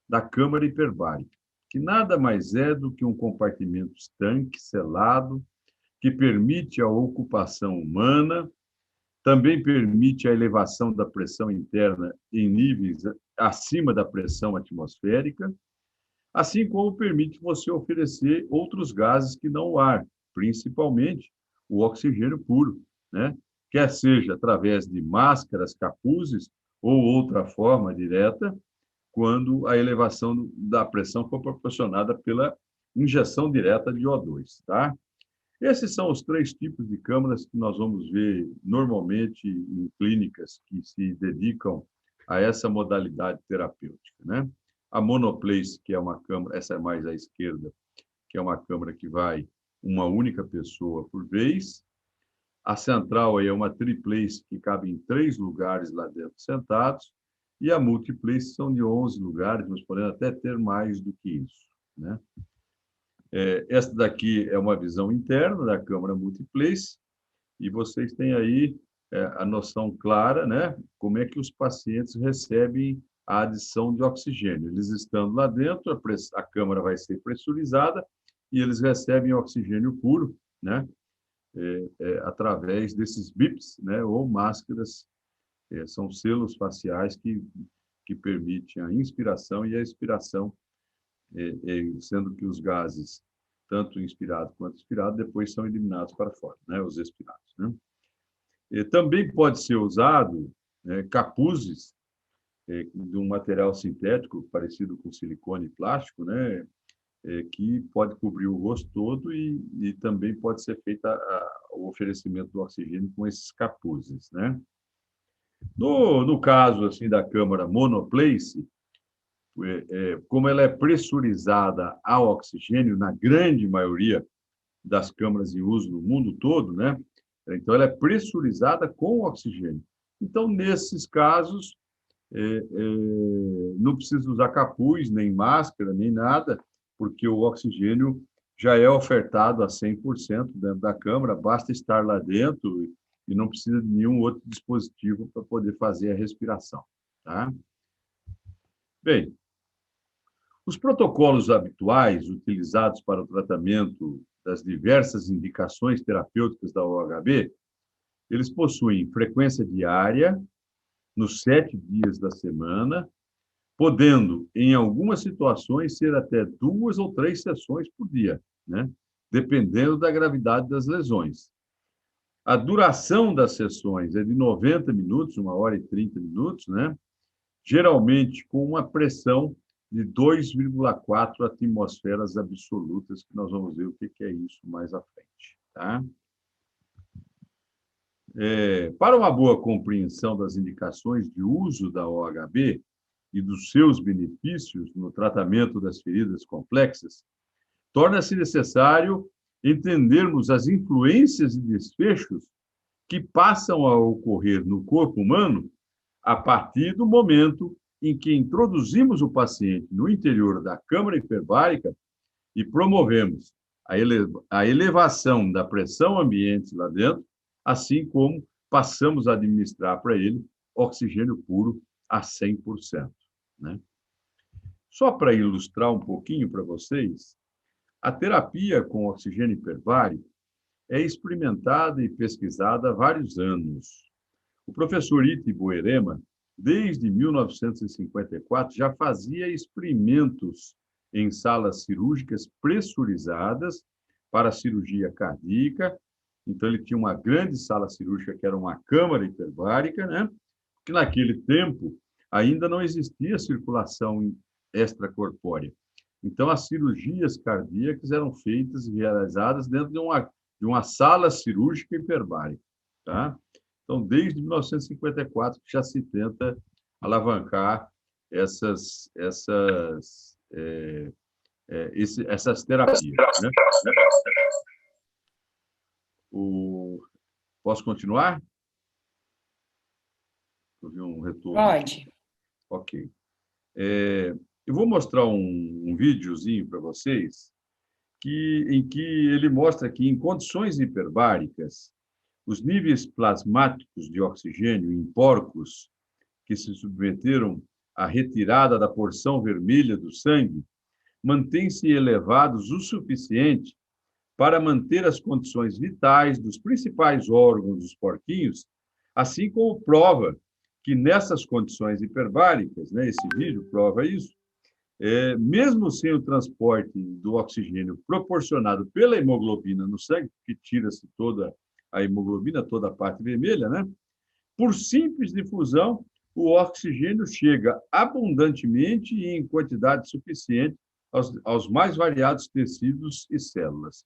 da câmara hiperbárica, que nada mais é do que um compartimento estanque, selado, que permite a ocupação humana, também permite a elevação da pressão interna em níveis acima da pressão atmosférica, assim como permite você oferecer outros gases que não o ar, principalmente o oxigênio puro, né? Quer seja através de máscaras, capuzes ou outra forma direta, quando a elevação da pressão for proporcionada pela injeção direta de O2, tá? Esses são os três tipos de câmaras que nós vamos ver normalmente em clínicas que se dedicam a essa modalidade terapêutica, né? A monoplace, que é uma câmara, essa é mais à esquerda, que é uma câmara que vai uma única pessoa por vez. A central aí é uma triplace, que cabe em 3 lugares lá dentro sentados. E a multiplace são de 11 lugares, mas podendo até ter mais do que isso, né? Esta daqui é uma visão interna da câmara multiplace, e vocês têm aí a noção clara, né, como é que os pacientes recebem a adição de oxigênio. Eles estando lá dentro, a câmara vai ser pressurizada e eles recebem oxigênio puro, né, através desses bips, né, ou máscaras, são selos faciais que permitem a inspiração e a expiração, sendo que os gases, tanto inspirado quanto expirado, depois são eliminados para fora, né, os expirados, né? Também pode ser usado capuzes de um material sintético parecido com silicone e plástico, né, que pode cobrir o rosto todo e também pode ser feito o oferecimento do oxigênio com esses capuzes, né? No caso assim da câmara monoplace, como ela é pressurizada a oxigênio na grande maioria das câmaras em uso no mundo todo, né? Então, ela é pressurizada com oxigênio. Então, nesses casos, não precisa usar capuz, nem máscara, nem nada, porque o oxigênio já é ofertado a 100% dentro da câmara, basta estar lá dentro e não precisa de nenhum outro dispositivo para poder fazer a respiração, tá? Bem, os protocolos habituais utilizados para o tratamento das diversas indicações terapêuticas da OHB, eles possuem frequência diária, nos 7 dias da semana, podendo, em algumas situações, ser até 2 ou 3 sessões por dia, né? Dependendo da gravidade das lesões. A duração das sessões é de 90 minutos, 1h30, né? Geralmente com uma pressão de 2,4 atmosferas absolutas, que nós vamos ver o que é isso mais à frente, tá? Para uma boa compreensão das indicações de uso da OHB e dos seus benefícios no tratamento das feridas complexas, torna-se necessário entendermos as influências e desfechos que passam a ocorrer no corpo humano a partir do momento em que introduzimos o paciente no interior da câmara hiperbárica e promovemos a elevação da pressão ambiente lá dentro, assim como passamos a administrar para ele oxigênio puro a 100%, né? Só para ilustrar um pouquinho para vocês, a terapia com oxigênio hiperbárico é experimentada e pesquisada há vários anos. O professor Iti Boerema, desde 1954, já fazia experimentos em salas cirúrgicas pressurizadas para cirurgia cardíaca. Então, ele tinha uma grande sala cirúrgica, que era uma câmara hiperbárica, né? Que naquele tempo ainda não existia circulação extracorpórea. Então, as cirurgias cardíacas eram feitas e realizadas dentro de uma sala cirúrgica hiperbárica, tá? Então, desde 1954, já se tenta alavancar essas terapias, né? Posso continuar? Eu vi um retorno. Pode. Ok. Eu vou mostrar um videozinho para vocês em que ele mostra que, em condições hiperbáricas, os níveis plasmáticos de oxigênio em porcos que se submeteram a retirada da porção vermelha do sangue, mantêm-se elevados o suficiente para manter as condições vitais dos principais órgãos dos porquinhos, assim como prova que nessas condições hiperbáricas, né, esse vídeo prova isso, mesmo sem o transporte do oxigênio proporcionado pela hemoglobina no sangue, que tira-se toda a hemoglobina, toda a parte vermelha, né, por simples difusão, o oxigênio chega abundantemente e em quantidade suficiente aos mais variados tecidos e células.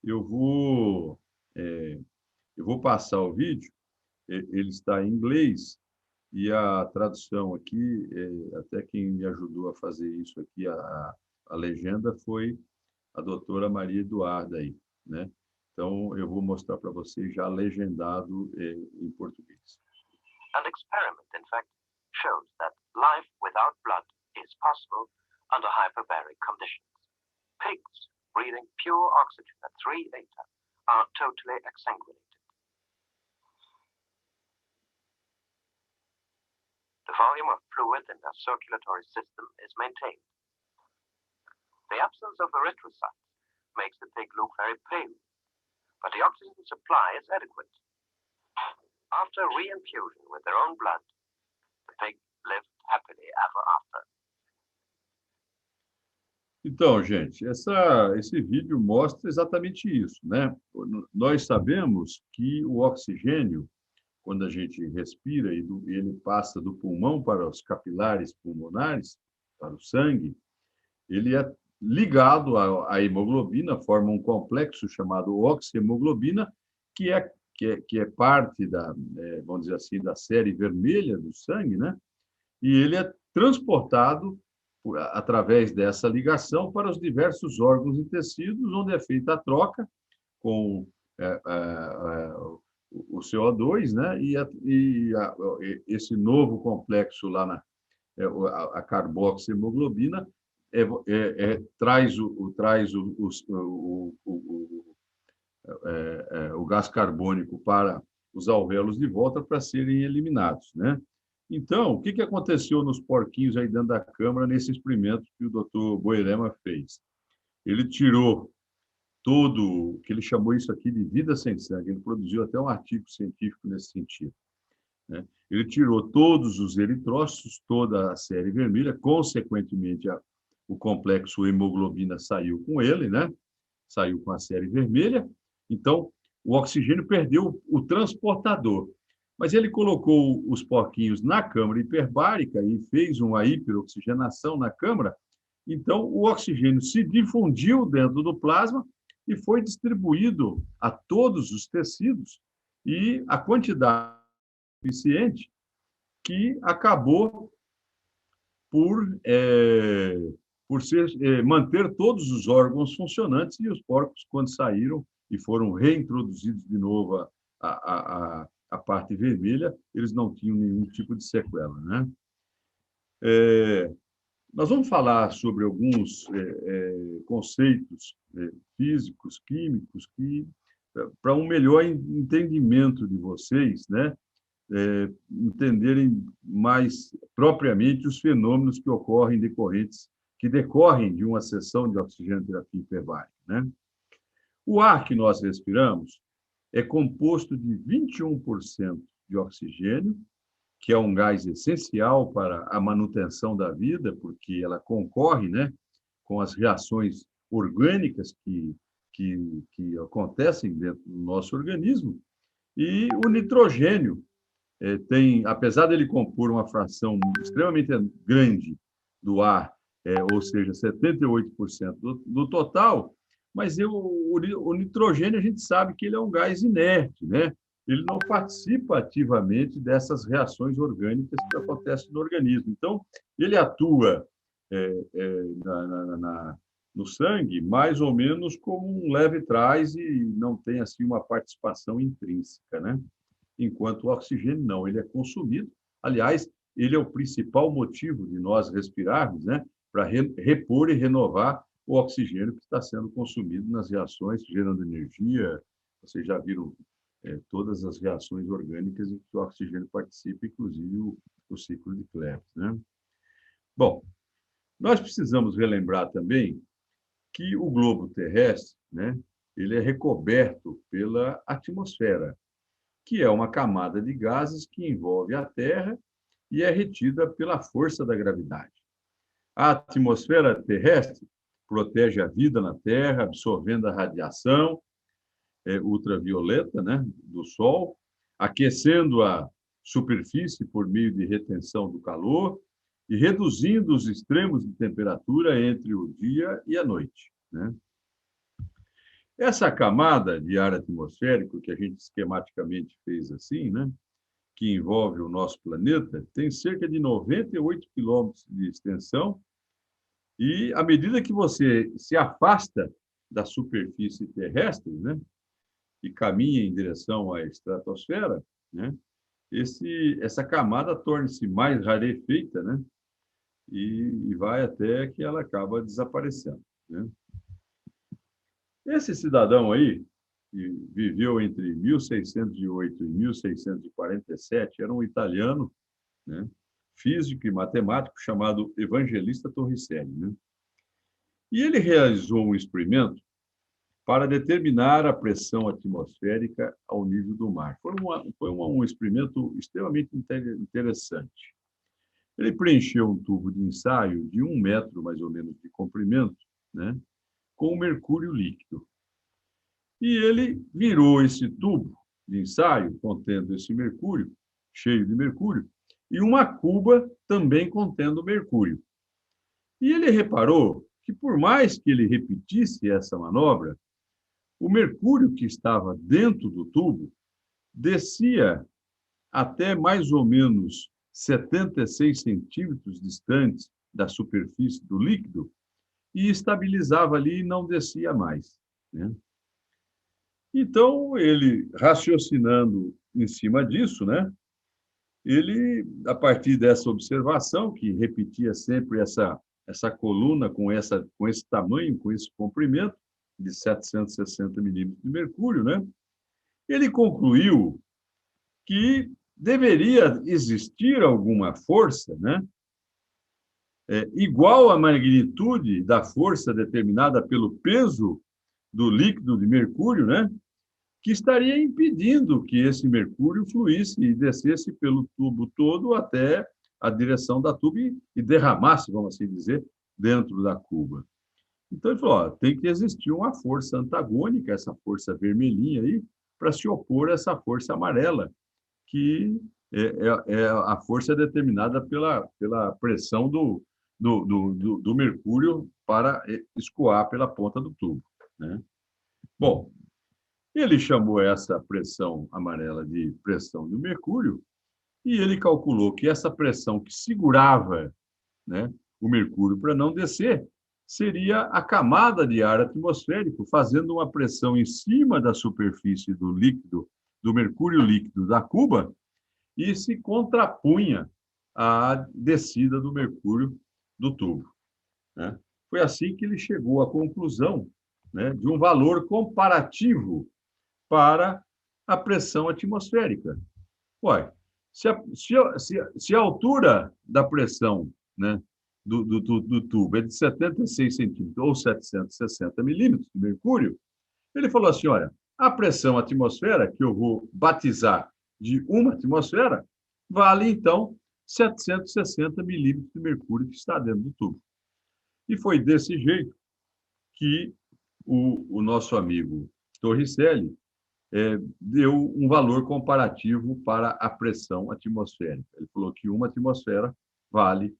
Eu vou, eu vou passar o vídeo, ele está em inglês, e a tradução aqui, até quem me ajudou a fazer isso aqui, a legenda, foi a doutora Maria Eduarda aí, né? Então, eu vou mostrar para vocês já legendado em português. An experiment, in fact, shows that life without blood is possible under hyperbaric conditions. Pigs breathing pure oxygen at 3 eta are totally exsanguinated. The volume of fluid in their circulatory system is maintained. The absence of erythrocytes makes the pig look very pale, but the oxygen supply is adequate. After reinfusion with their own blood, the pig lived happily ever after. Então, gente, esse vídeo mostra exatamente isso, né? Nós sabemos que o oxigênio, quando a gente respira e ele passa do pulmão para os capilares pulmonares, para o sangue, ele é ligado à hemoglobina, forma um complexo chamado oxihemoglobina, que é parte da, vamos dizer assim, da série vermelha do sangue, né? E ele é transportado através dessa ligação para os diversos órgãos e tecidos, onde é feita a troca com o CO2, né? E esse novo complexo lá a carboxihemoglobina traz o gás carbônico para os alvéolos de volta para serem eliminados, né? Então, o que aconteceu nos porquinhos aí dentro da câmara nesse experimento que o Dr. Boerema fez? Ele tirou todo, que ele chamou isso aqui de vida sem sangue, ele produziu até um artigo científico nesse sentido, né? Ele tirou todos os eritrócitos, toda a série vermelha, consequentemente, o complexo hemoglobina saiu com ele, né? Saiu com a série vermelha. Então, o oxigênio perdeu o transportador. Mas ele colocou os porquinhos na câmara hiperbárica e fez uma hiperoxigenação na câmara. Então, o oxigênio se difundiu dentro do plasma e foi distribuído a todos os tecidos e a quantidade suficiente que acabou por manter todos os órgãos funcionantes, e os porcos, quando saíram e foram reintroduzidos de novo a parte vermelha, eles não tinham nenhum tipo de sequela, né? Nós vamos falar sobre alguns conceitos físicos, químicos, que para um melhor entendimento de vocês, né? Entenderem mais propriamente os fenômenos que decorrem de uma sessão de oxigenoterapia hiperbárica, né? O ar que nós respiramos é composto de 21% de oxigênio, que é um gás essencial para a manutenção da vida, porque ela concorre, né, com as reações orgânicas que acontecem dentro do nosso organismo, e o nitrogênio apesar dele compor uma fração extremamente grande do ar, ou seja, 78% do total, mas o nitrogênio, a gente sabe que ele é um gás inerte, né? Ele não participa ativamente dessas reações orgânicas que acontecem no organismo. Então, ele atua no sangue mais ou menos como um leve trás e não tem assim uma participação intrínseca, né? Enquanto o oxigênio não, ele é consumido. Aliás, ele é o principal motivo de nós respirarmos, né? Para repor e renovar o oxigênio que está sendo consumido nas reações, gerando energia. Vocês já viram todas as reações orgânicas em que o oxigênio participa, inclusive o ciclo de Krebs, né? Bom, nós precisamos relembrar também que o globo terrestre, né, ele é recoberto pela atmosfera, que é uma camada de gases que envolve a Terra e é retida pela força da gravidade. A atmosfera terrestre protege a vida na Terra, absorvendo a radiação ultravioleta, né, do Sol, aquecendo a superfície por meio de retenção do calor e reduzindo os extremos de temperatura entre o dia e a noite, né? Essa camada de ar atmosférico, que a gente esquematicamente fez assim, né, que envolve o nosso planeta, tem cerca de 98 quilômetros de extensão e, à medida que você se afasta da superfície terrestre, né, e caminha em direção à estratosfera, né, essa camada torna-se mais rarefeita, né, e vai até que ela acaba desaparecendo, né? Esse cidadão aí, que viveu entre 1608 e 1647, era um italiano, né, físico e matemático chamado Evangelista Torricelli, né? E ele realizou um experimento para determinar a pressão atmosférica ao nível do mar. Foi um experimento extremamente interessante. Ele preencheu um tubo de ensaio de 1 metro, mais ou menos, de comprimento, né, com mercúrio líquido. E ele virou esse tubo de ensaio, contendo esse mercúrio, cheio de mercúrio, e uma cuba também contendo mercúrio. E ele reparou que, por mais que ele repetisse essa manobra, o mercúrio que estava dentro do tubo descia até mais ou menos 76 centímetros distantes da superfície do líquido e estabilizava ali e não descia mais, né? Então, ele, raciocinando em cima disso, né, ele, a partir dessa observação, que repetia sempre essa coluna com esse tamanho, com esse comprimento, de 760 milímetros de mercúrio, né, ele concluiu que deveria existir alguma força, né, igual à magnitude da força determinada pelo peso do líquido de mercúrio, né, que estaria impedindo que esse mercúrio fluísse e descesse pelo tubo todo até a direção da tuba e derramasse, vamos assim dizer, dentro da cuba. Então, ele falou, tem que existir uma força antagônica, essa força vermelhinha aí, para se opor a essa força amarela, que é a força determinada pela pressão do mercúrio para escoar pela ponta do tubo, né? Bom, ele chamou essa pressão amarela de pressão do mercúrio e ele calculou que essa pressão que segurava, né, o mercúrio para não descer seria a camada de ar atmosférico fazendo uma pressão em cima da superfície do líquido, do mercúrio líquido da cuba, e se contrapunha à descida do mercúrio do tubo, né? Foi assim que ele chegou à conclusão, né, de um valor comparativo para a pressão atmosférica. Ué, se a altura da pressão, né, do tubo é de 76 centímetros ou 760 milímetros de mercúrio, ele falou assim, olha, a pressão atmosfera, que eu vou batizar de uma atmosfera, vale, então, 760 milímetros de mercúrio que está dentro do tubo. E foi desse jeito que o nosso amigo Torricelli deu um valor comparativo para a pressão atmosférica. Ele falou que uma atmosfera vale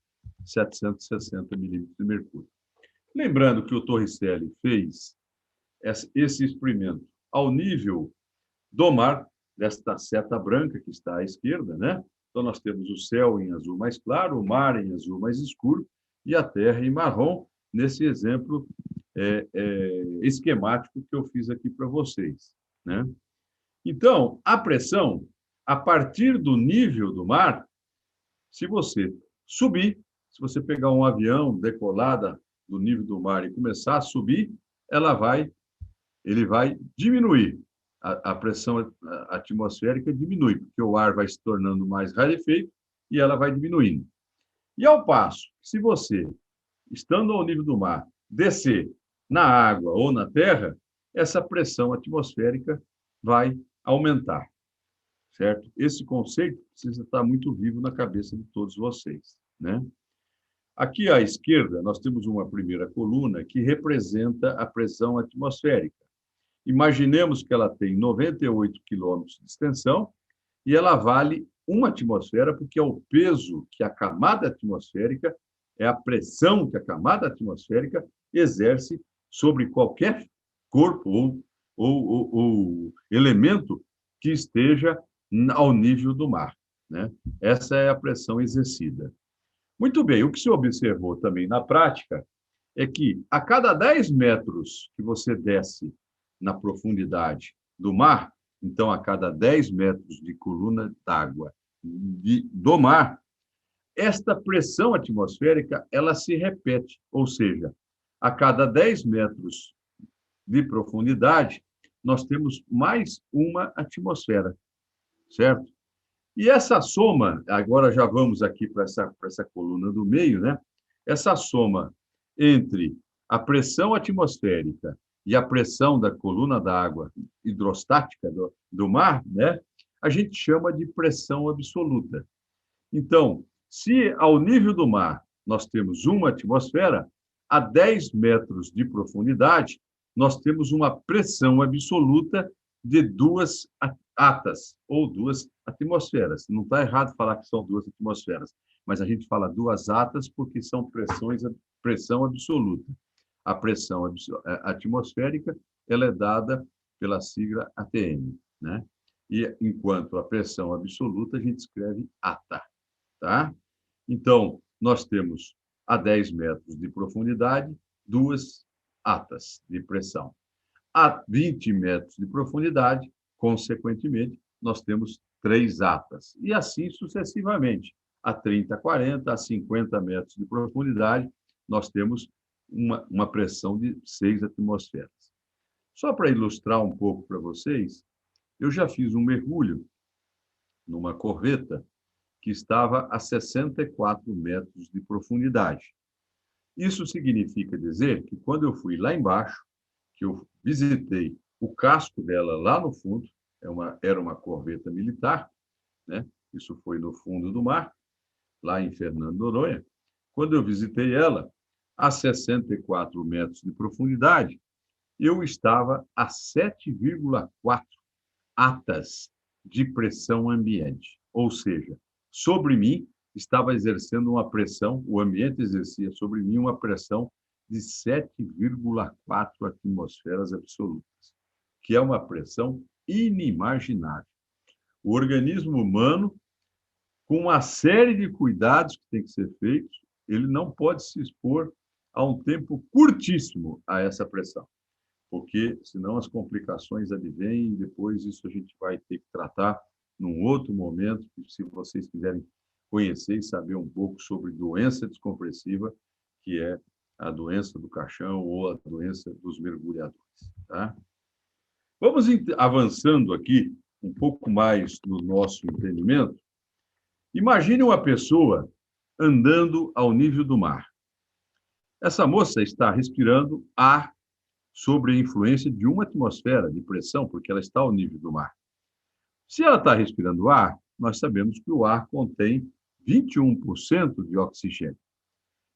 760 milímetros de mercúrio. Lembrando que o Torricelli fez esse experimento ao nível do mar, desta seta branca que está à esquerda, né? Então, nós temos o céu em azul mais claro, o mar em azul mais escuro e a terra em marrom, nesse exemplo esquemático que eu fiz aqui para vocês, né? Então, a pressão, a partir do nível do mar, se você subir, se você pegar um avião decolada do nível do mar e começar a subir, ele vai diminuir. A pressão atmosférica diminui, porque o ar vai se tornando mais rarefeito e ela vai diminuindo. E ao passo, se você, estando ao nível do mar, descer na água ou na terra, essa pressão atmosférica vai aumentar, certo? Esse conceito precisa estar muito vivo na cabeça de todos vocês, né? Aqui à esquerda, nós temos uma primeira coluna que representa a pressão atmosférica. Imaginemos que ela tem 98 quilômetros de extensão e ela vale uma atmosfera, porque é o peso que a camada atmosférica, é a pressão que a camada atmosférica exerce sobre qualquer corpo ou elemento que esteja ao nível do mar, né? Essa é a pressão exercida. Muito bem, o que se observou também na prática é que a cada 10 metros que você desce na profundidade do mar, então a cada 10 metros de coluna d'água do mar, esta pressão atmosférica ela se repete, ou seja, a cada 10 metros de profundidade, nós temos mais uma atmosfera, certo? E essa soma, agora já vamos aqui para essa coluna do meio, né? Essa soma entre a pressão atmosférica e a pressão da coluna d'água hidrostática do mar, né? A gente chama de pressão absoluta. Então, se ao nível do mar nós temos uma atmosfera, a 10 metros de profundidade, nós temos uma pressão absoluta de 2 atas, ou 2 atmosferas. Não está errado falar que são 2 atmosferas, mas a gente fala 2 atas porque são pressão absoluta. A pressão atmosférica ela é dada pela sigla ATM, né? E enquanto a pressão absoluta a gente escreve ATA, tá? Então, nós temos a 10 metros de profundidade, 2 atas de pressão. A 20 metros de profundidade, consequentemente, nós temos 3 atas. E assim sucessivamente. A 30, 40, a 50 metros de profundidade, nós temos uma pressão de 6 atmosferas. Só para ilustrar um pouco para vocês, eu já fiz um mergulho numa corveta que estava a 64 metros de profundidade. Isso significa dizer que quando eu fui lá embaixo, que eu visitei o casco dela lá no fundo, era uma corveta militar, né? Isso foi no fundo do mar, lá em Fernando de Noronha. Quando eu visitei ela, a 64 metros de profundidade, eu estava a 7,4 atas de pressão ambiente. Ou seja, sobre mim estava exercendo uma pressão, o ambiente exercia sobre mim uma pressão de 7,4 atmosferas absolutas, que é uma pressão inimaginável. O organismo humano, com uma série de cuidados que tem que ser feitos, ele não pode se expor a um tempo curtíssimo a essa pressão, porque senão as complicações advêm e depois isso a gente vai ter que tratar num outro momento, se vocês quiserem conhecer e saber um pouco sobre doença descompressiva, que é a doença do caixão ou a doença dos mergulhadores, tá? Vamos avançando aqui um pouco mais no nosso entendimento. Imagine uma pessoa andando ao nível do mar. Essa moça está respirando ar sob a influência de uma atmosfera de pressão, porque ela está ao nível do mar. Se ela está respirando ar, nós sabemos que o ar contém 21% de oxigênio.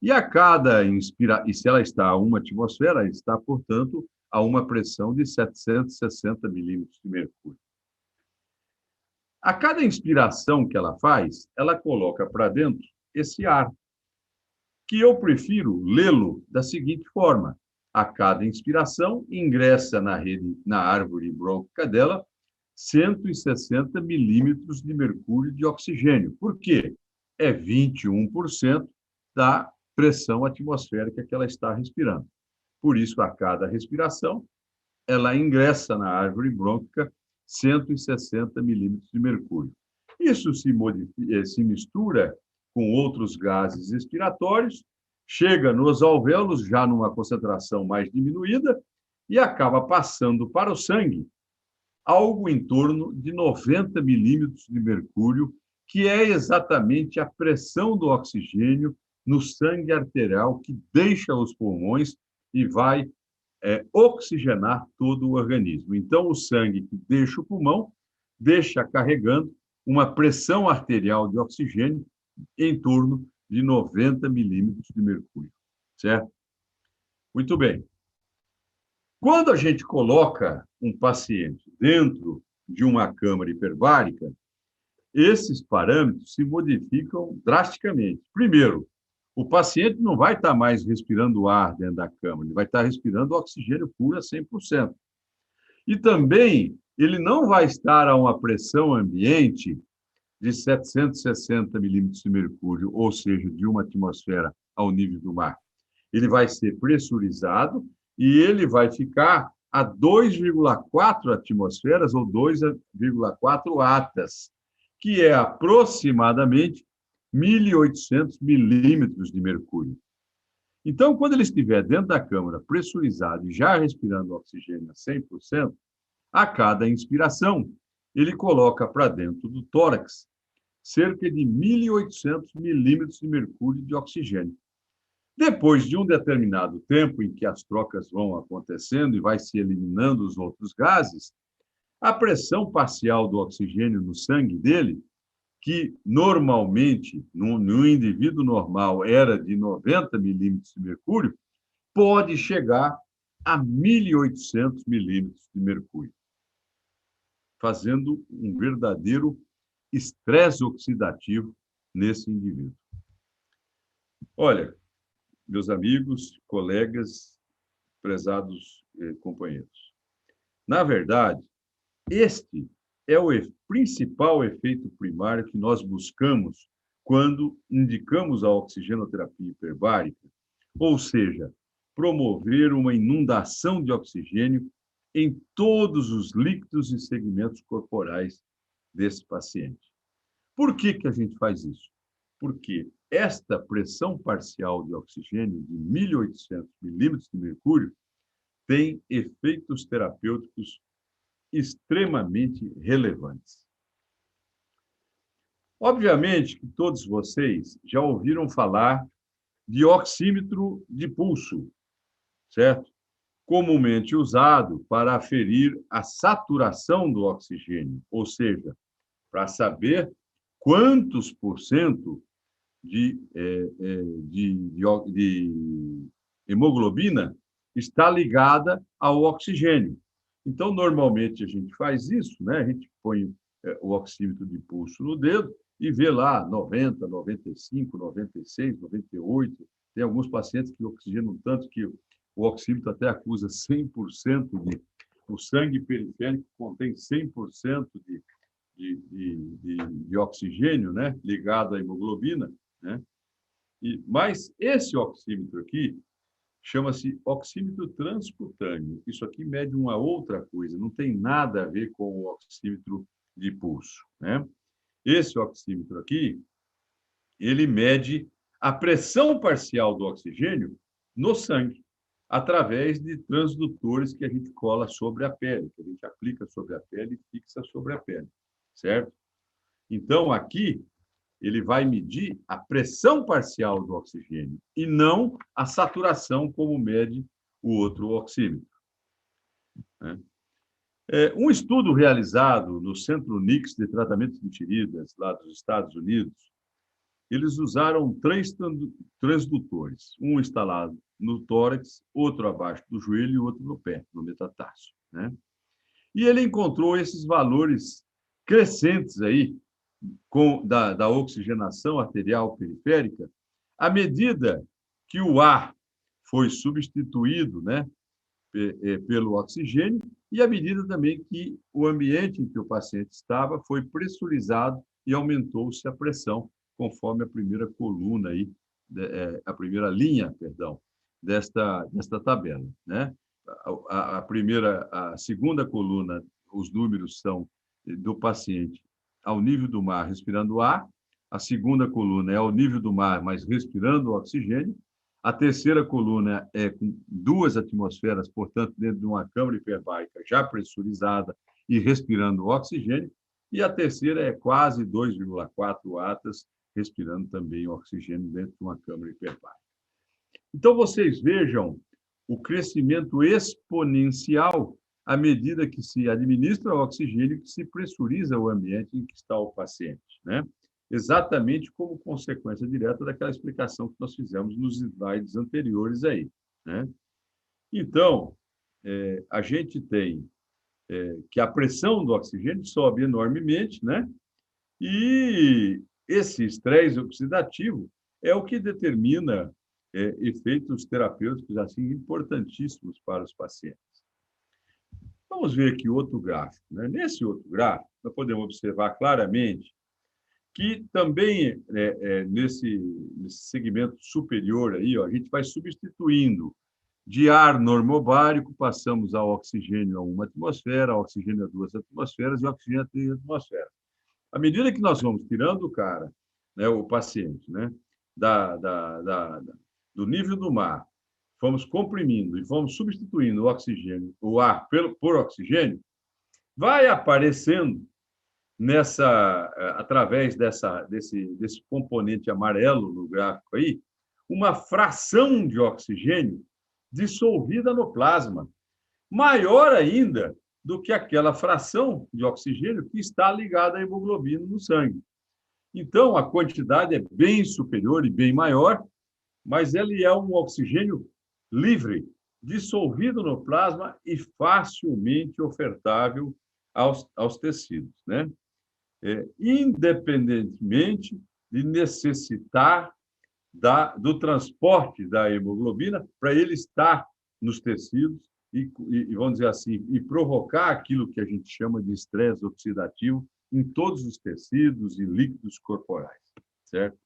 E a cada e se ela está a uma atmosfera, ela está, portanto, a uma pressão de 760 milímetros de mercúrio. A cada inspiração que ela faz, ela coloca para dentro esse ar, que eu prefiro lê-lo da seguinte forma: a cada inspiração, ingressa na árvore brônquica dela 160 milímetros de mercúrio de oxigênio. Por quê? É 21% da pressão atmosférica que ela está respirando. Por isso, a cada respiração, ela ingressa na árvore brônquica 160 milímetros de mercúrio. Isso se mistura com outros gases respiratórios, chega nos alvéolos já numa concentração mais diminuída e acaba passando para o sangue algo em torno de 90 milímetros de mercúrio que é exatamente a pressão do oxigênio no sangue arterial que deixa os pulmões e vai oxigenar todo o organismo. Então, o sangue que deixa o pulmão deixa carregando uma pressão arterial de oxigênio em torno de 90 milímetros de mercúrio, certo? Muito bem. Quando a gente coloca um paciente dentro de uma câmara hiperbárica, esses parâmetros se modificam drasticamente. Primeiro, o paciente não vai estar mais respirando ar dentro da câmara, ele vai estar respirando oxigênio puro a 100%. E também, ele não vai estar a uma pressão ambiente de 760 milímetros de mercúrio, ou seja, de uma atmosfera ao nível do mar. Ele vai ser pressurizado e ele vai ficar a 2,4 atmosferas ou 2,4 atas, que é aproximadamente 1.800 milímetros de mercúrio. Então, quando ele estiver dentro da câmara, pressurizado e já respirando oxigênio a 100%, a cada inspiração, ele coloca para dentro do tórax cerca de 1.800 milímetros de mercúrio de oxigênio. Depois de um determinado tempo em que as trocas vão acontecendo e vai se eliminando os outros gases, a pressão parcial do oxigênio no sangue dele, que normalmente, no indivíduo normal, era de 90 milímetros de mercúrio, pode chegar a 1.800 milímetros de mercúrio, fazendo um verdadeiro estresse oxidativo nesse indivíduo. Olha, meus amigos, colegas, prezados companheiros, na verdade, este é o principal efeito primário que nós buscamos quando indicamos a oxigenoterapia hiperbárica, ou seja, promover uma inundação de oxigênio em todos os líquidos e segmentos corporais desse paciente. Por que a gente faz isso? Porque esta pressão parcial de oxigênio de 1.800 milímetros de mercúrio tem efeitos terapêuticos extremamente relevantes. Obviamente que todos vocês já ouviram falar de oxímetro de pulso, certo? Comumente usado para aferir a saturação do oxigênio, ou seja, para saber quantos por cento de hemoglobina está ligada ao oxigênio. Então, normalmente, a gente faz isso, né? A gente põe o oxímetro de pulso no dedo e vê lá 90, 95, 96, 98. Tem alguns pacientes que oxigenam tanto que o oxímetro até acusa 100% de... O sangue periférico contém 100% de oxigênio, né? Ligado à hemoglobina, né? Mas esse oxímetro aqui chama-se oxímetro transcutâneo. Isso aqui mede uma outra coisa, não tem nada a ver com o oxímetro de pulso, né? Esse oxímetro aqui, ele mede a pressão parcial do oxigênio no sangue, através de transdutores que a gente cola sobre a pele, que a gente aplica sobre a pele e fixa sobre a pele, certo? Então, aqui, ele vai medir a pressão parcial do oxigênio e não a saturação, como mede o outro oxímetro. Um estudo realizado no Centro Nix de Tratamento de Feridas, lá dos Estados Unidos, eles usaram 3 transdutores, um instalado no tórax, outro abaixo do joelho e outro no pé, no metatarso, né? E ele encontrou esses valores crescentes aí, da oxigenação arterial periférica, à medida que o ar foi substituído, né, pelo oxigênio, e à medida também que o ambiente em que o paciente estava foi pressurizado e aumentou-se a pressão, conforme a primeira coluna aí, a primeira linha, perdão, desta tabela, né? A segunda coluna, os números são do paciente ao nível do mar, respirando ar. A segunda coluna é ao nível do mar, mas respirando oxigênio. A terceira coluna é com 2 atmosferas, portanto, dentro de uma câmara hiperbárica já pressurizada e respirando oxigênio. e a terceira é quase 2,4 attas, respirando também oxigênio dentro de uma câmara hiperbárica. Então, vocês vejam o crescimento exponencial à medida que se administra o oxigênio, que se pressuriza o ambiente em que está o paciente, né? Exatamente como consequência direta daquela explicação que nós fizemos nos slides anteriores aí, né? Então, a gente tem que a pressão do oxigênio sobe enormemente, né? E esse estresse oxidativo é o que determina efeitos terapêuticos assim importantíssimos para os pacientes. Vamos ver aqui outro gráfico, né? Nesse outro gráfico, nós podemos observar claramente que também nesse segmento superior aí, ó, a gente vai substituindo de ar normobárico, passamos ao oxigênio a 1 atmosfera, ao oxigênio a 2 atmosferas e ao oxigênio a 3 atmosferas. À medida que nós vamos tirando o cara, né, o paciente, né, do nível do mar, fomos comprimindo e fomos substituindo o oxigênio, o ar por oxigênio, vai aparecendo através desse componente amarelo no gráfico aí, uma fração de oxigênio dissolvida no plasma, maior ainda do que aquela fração de oxigênio que está ligada à hemoglobina no sangue. Então, a quantidade é bem superior e bem maior, mas ele é um oxigênio livre, dissolvido no plasma e facilmente ofertável aos tecidos, né? Independentemente de necessitar do transporte da hemoglobina para ele estar nos tecidos e, vamos dizer assim, e provocar aquilo que a gente chama de estresse oxidativo em todos os tecidos e líquidos corporais, certo?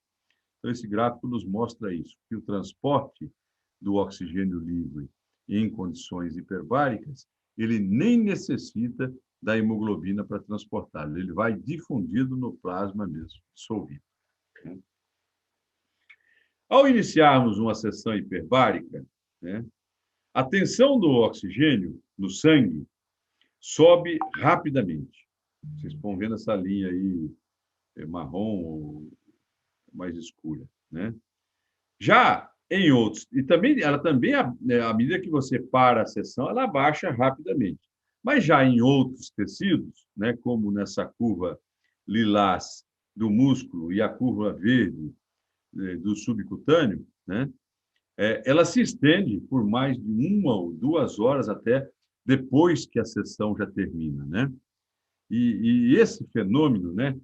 Então, esse gráfico nos mostra isso, que o transporte do oxigênio livre em condições hiperbáricas, ele nem necessita da hemoglobina para transportá-lo, ele vai difundido no plasma mesmo, dissolvido. Ao iniciarmos uma sessão hiperbárica, né, a tensão do oxigênio no sangue sobe rapidamente. Vocês estão vendo essa linha aí marrom ou mais escura, né? Já em outros, e também ela também à medida que você para a sessão, ela baixa rapidamente. Mas já em outros tecidos, né, como nessa curva lilás do músculo e a curva verde do subcutâneo, né, ela se estende por mais de 1 ou 2 horas até depois que a sessão já termina, né? E esse fenômeno, né,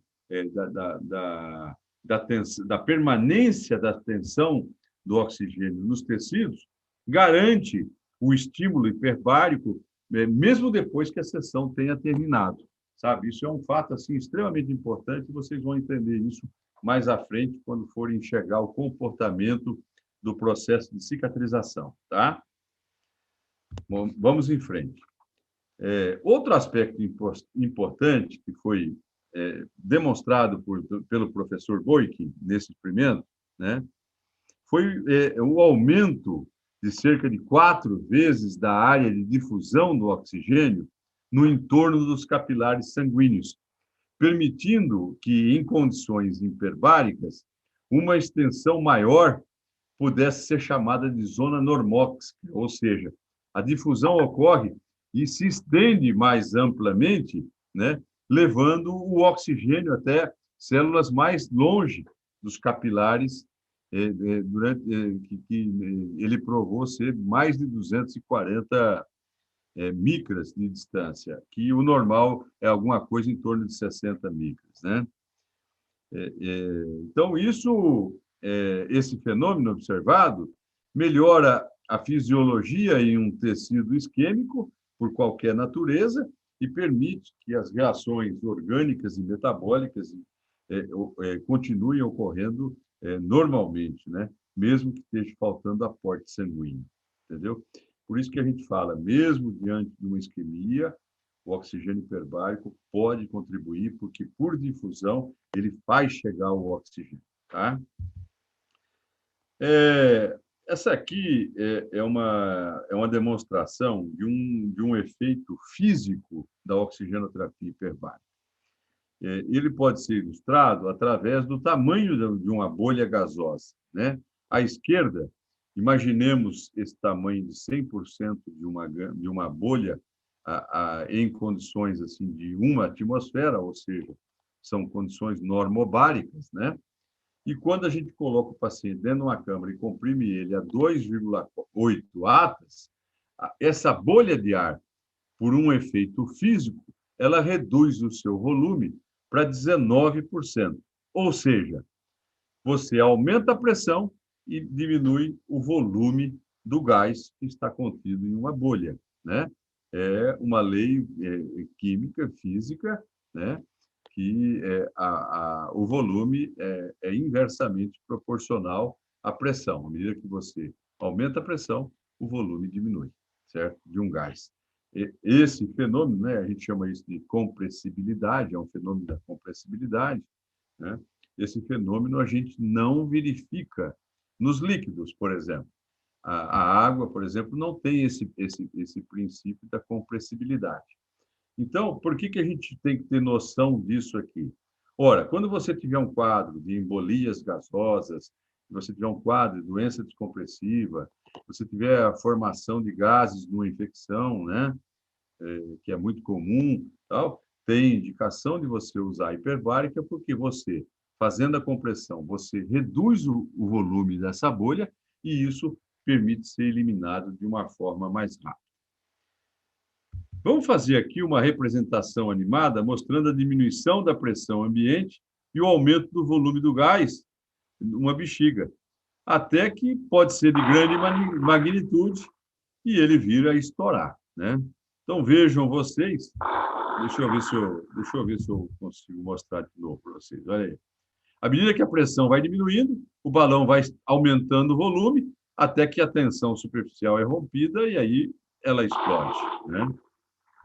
da permanência da tensão do oxigênio nos tecidos garante o estímulo hiperbárico mesmo depois que a sessão tenha terminado, sabe? Isso é um fato assim extremamente importante, vocês vão entender isso mais à frente quando forem enxergar o comportamento do processo de cicatrização, tá? Bom, vamos em frente. Outro aspecto importante que foi demonstrado pelo professor Boykin nesse experimento, né, foi o aumento de cerca de 4 vezes da área de difusão do oxigênio no entorno dos capilares sanguíneos, permitindo que, em condições hiperbáricas, uma extensão maior pudesse ser chamada de zona normóxica, ou seja, a difusão ocorre e se estende mais amplamente, né, levando o oxigênio até células mais longe dos capilares, que ele provou ser mais de 240 micras de distância, que o normal é alguma coisa em torno de 60 micras, né? Então, esse fenômeno observado melhora a fisiologia em um tecido isquêmico por qualquer natureza e permite que as reações orgânicas e metabólicas continuem ocorrendo normalmente, né? Mesmo que esteja faltando aporte sanguíneo, entendeu? Por isso que a gente fala, mesmo diante de uma isquemia, o oxigênio hiperbárico pode contribuir, porque por difusão ele faz chegar o oxigênio, tá? Essa aqui é uma demonstração de um efeito físico da oxigenoterapia hiperbárica. Ele pode ser ilustrado através do tamanho de uma bolha gasosa, né? À esquerda, imaginemos esse tamanho de 100% de uma bolha em condições assim de uma atmosfera, ou seja, são condições normobáricas, né? E quando a gente coloca o paciente dentro de uma câmara e comprime ele a 2,8 atlas, essa bolha de ar, por um efeito físico, ela reduz o seu volume para 19%. Ou seja, você aumenta a pressão e diminui o volume do gás que está contido em uma bolha, né? É uma lei química, física, né? Que o volume é inversamente proporcional à pressão. À medida que você aumenta a pressão, o volume diminui, certo? De um gás. Esse fenômeno, né, a gente chama isso de compressibilidade, é um fenômeno da compressibilidade, né? Esse fenômeno a gente não verifica nos líquidos, por exemplo. A água, por exemplo, não tem esse princípio da compressibilidade. Então, por que a gente tem que ter noção disso aqui? Ora, quando você tiver um quadro de embolias gasosas, você tiver um quadro de doença descompressiva, você tiver a formação de gases numa infecção, né, que é muito comum, tal, tem indicação de você usar a hiperbárica, porque você, fazendo a compressão, você reduz o volume dessa bolha e isso permite ser eliminado de uma forma mais rápida. Vamos fazer aqui uma representação animada mostrando a diminuição da pressão ambiente e o aumento do volume do gás numa bexiga, até que pode ser de grande magnitude e ele vira a estourar, né? Então vejam vocês, deixa eu ver se eu consigo mostrar de novo para vocês. Olha aí. À medida que a pressão vai diminuindo, o balão vai aumentando o volume até que a tensão superficial é rompida e aí ela explode, né?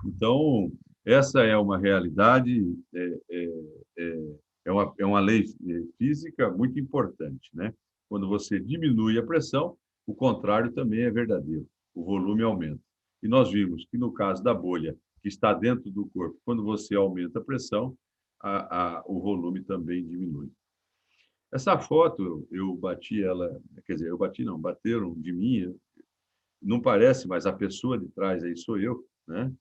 Então, essa é uma realidade, é uma lei física muito importante, né? Quando você diminui a pressão, o contrário também é verdadeiro, o volume aumenta. E nós vimos que no caso da bolha que está dentro do corpo, quando você aumenta a pressão, o volume também diminui. Essa foto, eu bati ela, quer dizer, eu bati não, bateram de mim, não parece, mas a pessoa de trás aí sou eu, né?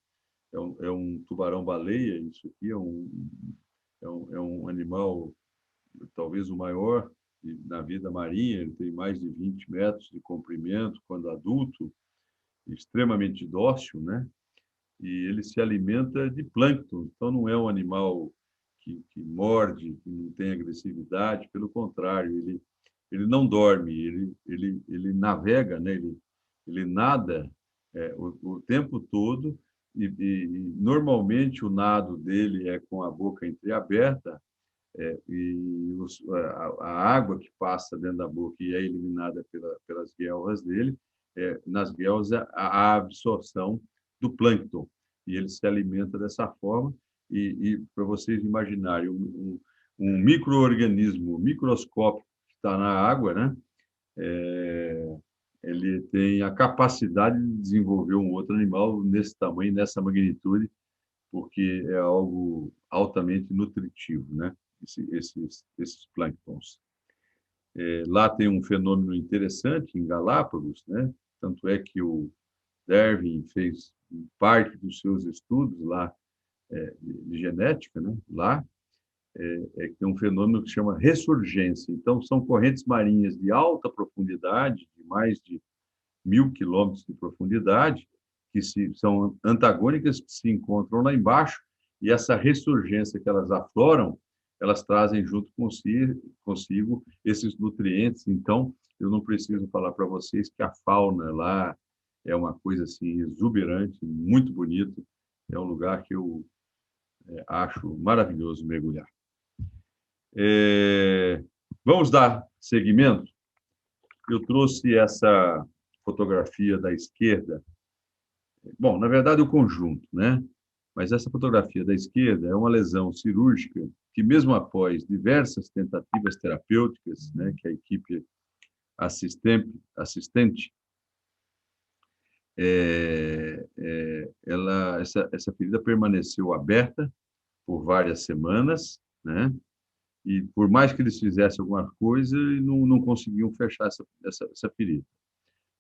É um tubarão-baleia, isso aqui é um animal, talvez o maior na vida marinha, ele tem mais de 20 metros de comprimento, quando adulto, extremamente dócil, né? E ele se alimenta de plâncton, então não é um animal que morde, que não tem agressividade, pelo contrário, ele não dorme, ele navega, né? Ele nada o tempo todo e normalmente o nado dele é com a boca entreaberta a água que passa dentro da boca e é eliminada pelas guelras dele, nas guelras a absorção do plâncton e ele se alimenta dessa forma e para vocês imaginarem um micro-organismo microscópico que está na água, né? Ele tem a capacidade de desenvolver um outro animal nesse tamanho, nessa magnitude, porque é algo altamente nutritivo, né? Esses plânctons. Lá tem um fenômeno interessante em Galápagos, né? Tanto é que o Darwin fez parte dos seus estudos lá de genética, né? Lá tem um fenômeno que se chama ressurgência. Então, são correntes marinhas de alta profundidade, de mais de 1.000 quilômetros de profundidade, que são antagônicas, que se encontram lá embaixo, e essa ressurgência que elas afloram, elas trazem junto consigo esses nutrientes. Então, eu não preciso falar para vocês que a fauna lá é uma coisa assim exuberante, muito bonito. É um lugar que eu acho maravilhoso mergulhar. Vamos dar seguimento? Eu trouxe essa fotografia da esquerda. Bom, na verdade, o conjunto, né? Mas essa fotografia da esquerda é uma lesão cirúrgica que, mesmo após diversas tentativas terapêuticas, né, que a equipe assistente essa ferida permaneceu aberta por várias semanas, né? E por mais que eles fizessem alguma coisa, não conseguiam fechar essa ferida.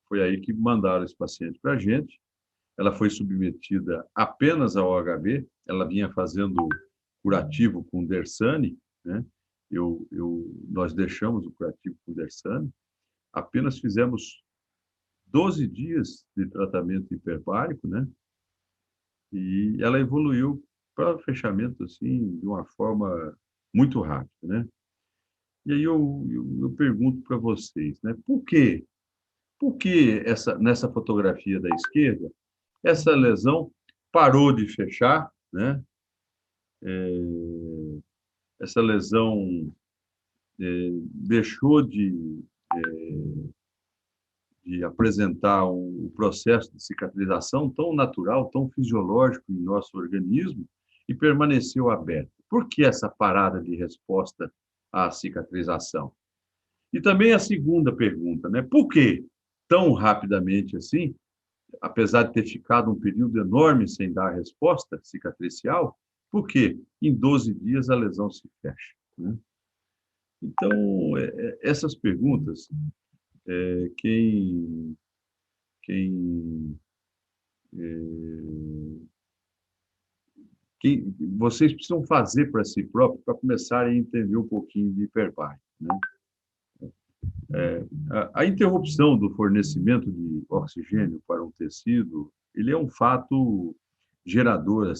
Foi aí que mandaram esse paciente para a gente. Ela foi submetida apenas ao OHB, ela vinha fazendo curativo com Dersane, né? Nós deixamos o curativo com Dersane, apenas fizemos 12 dias de tratamento hiperbárico, né? E ela evoluiu para fechamento assim de uma forma muito rápida, né? E aí eu pergunto para vocês, né? Por quê? Por que nessa fotografia da esquerda essa lesão parou de fechar, né? Essa lesão deixou de apresentar um processo de cicatrização tão natural, tão fisiológico em nosso organismo e permaneceu aberta. Por que essa parada de resposta à cicatrização? E também a segunda pergunta, né? Por que tão rapidamente assim, apesar de ter ficado um período enorme sem dar a resposta cicatricial, por que em 12 dias a lesão se fecha, né? Então, essas perguntas, quem que vocês precisam fazer para si próprios para começarem a entender um pouquinho de hiperbárico, né? A interrupção do fornecimento de oxigênio para um tecido, ele é um fato gerador,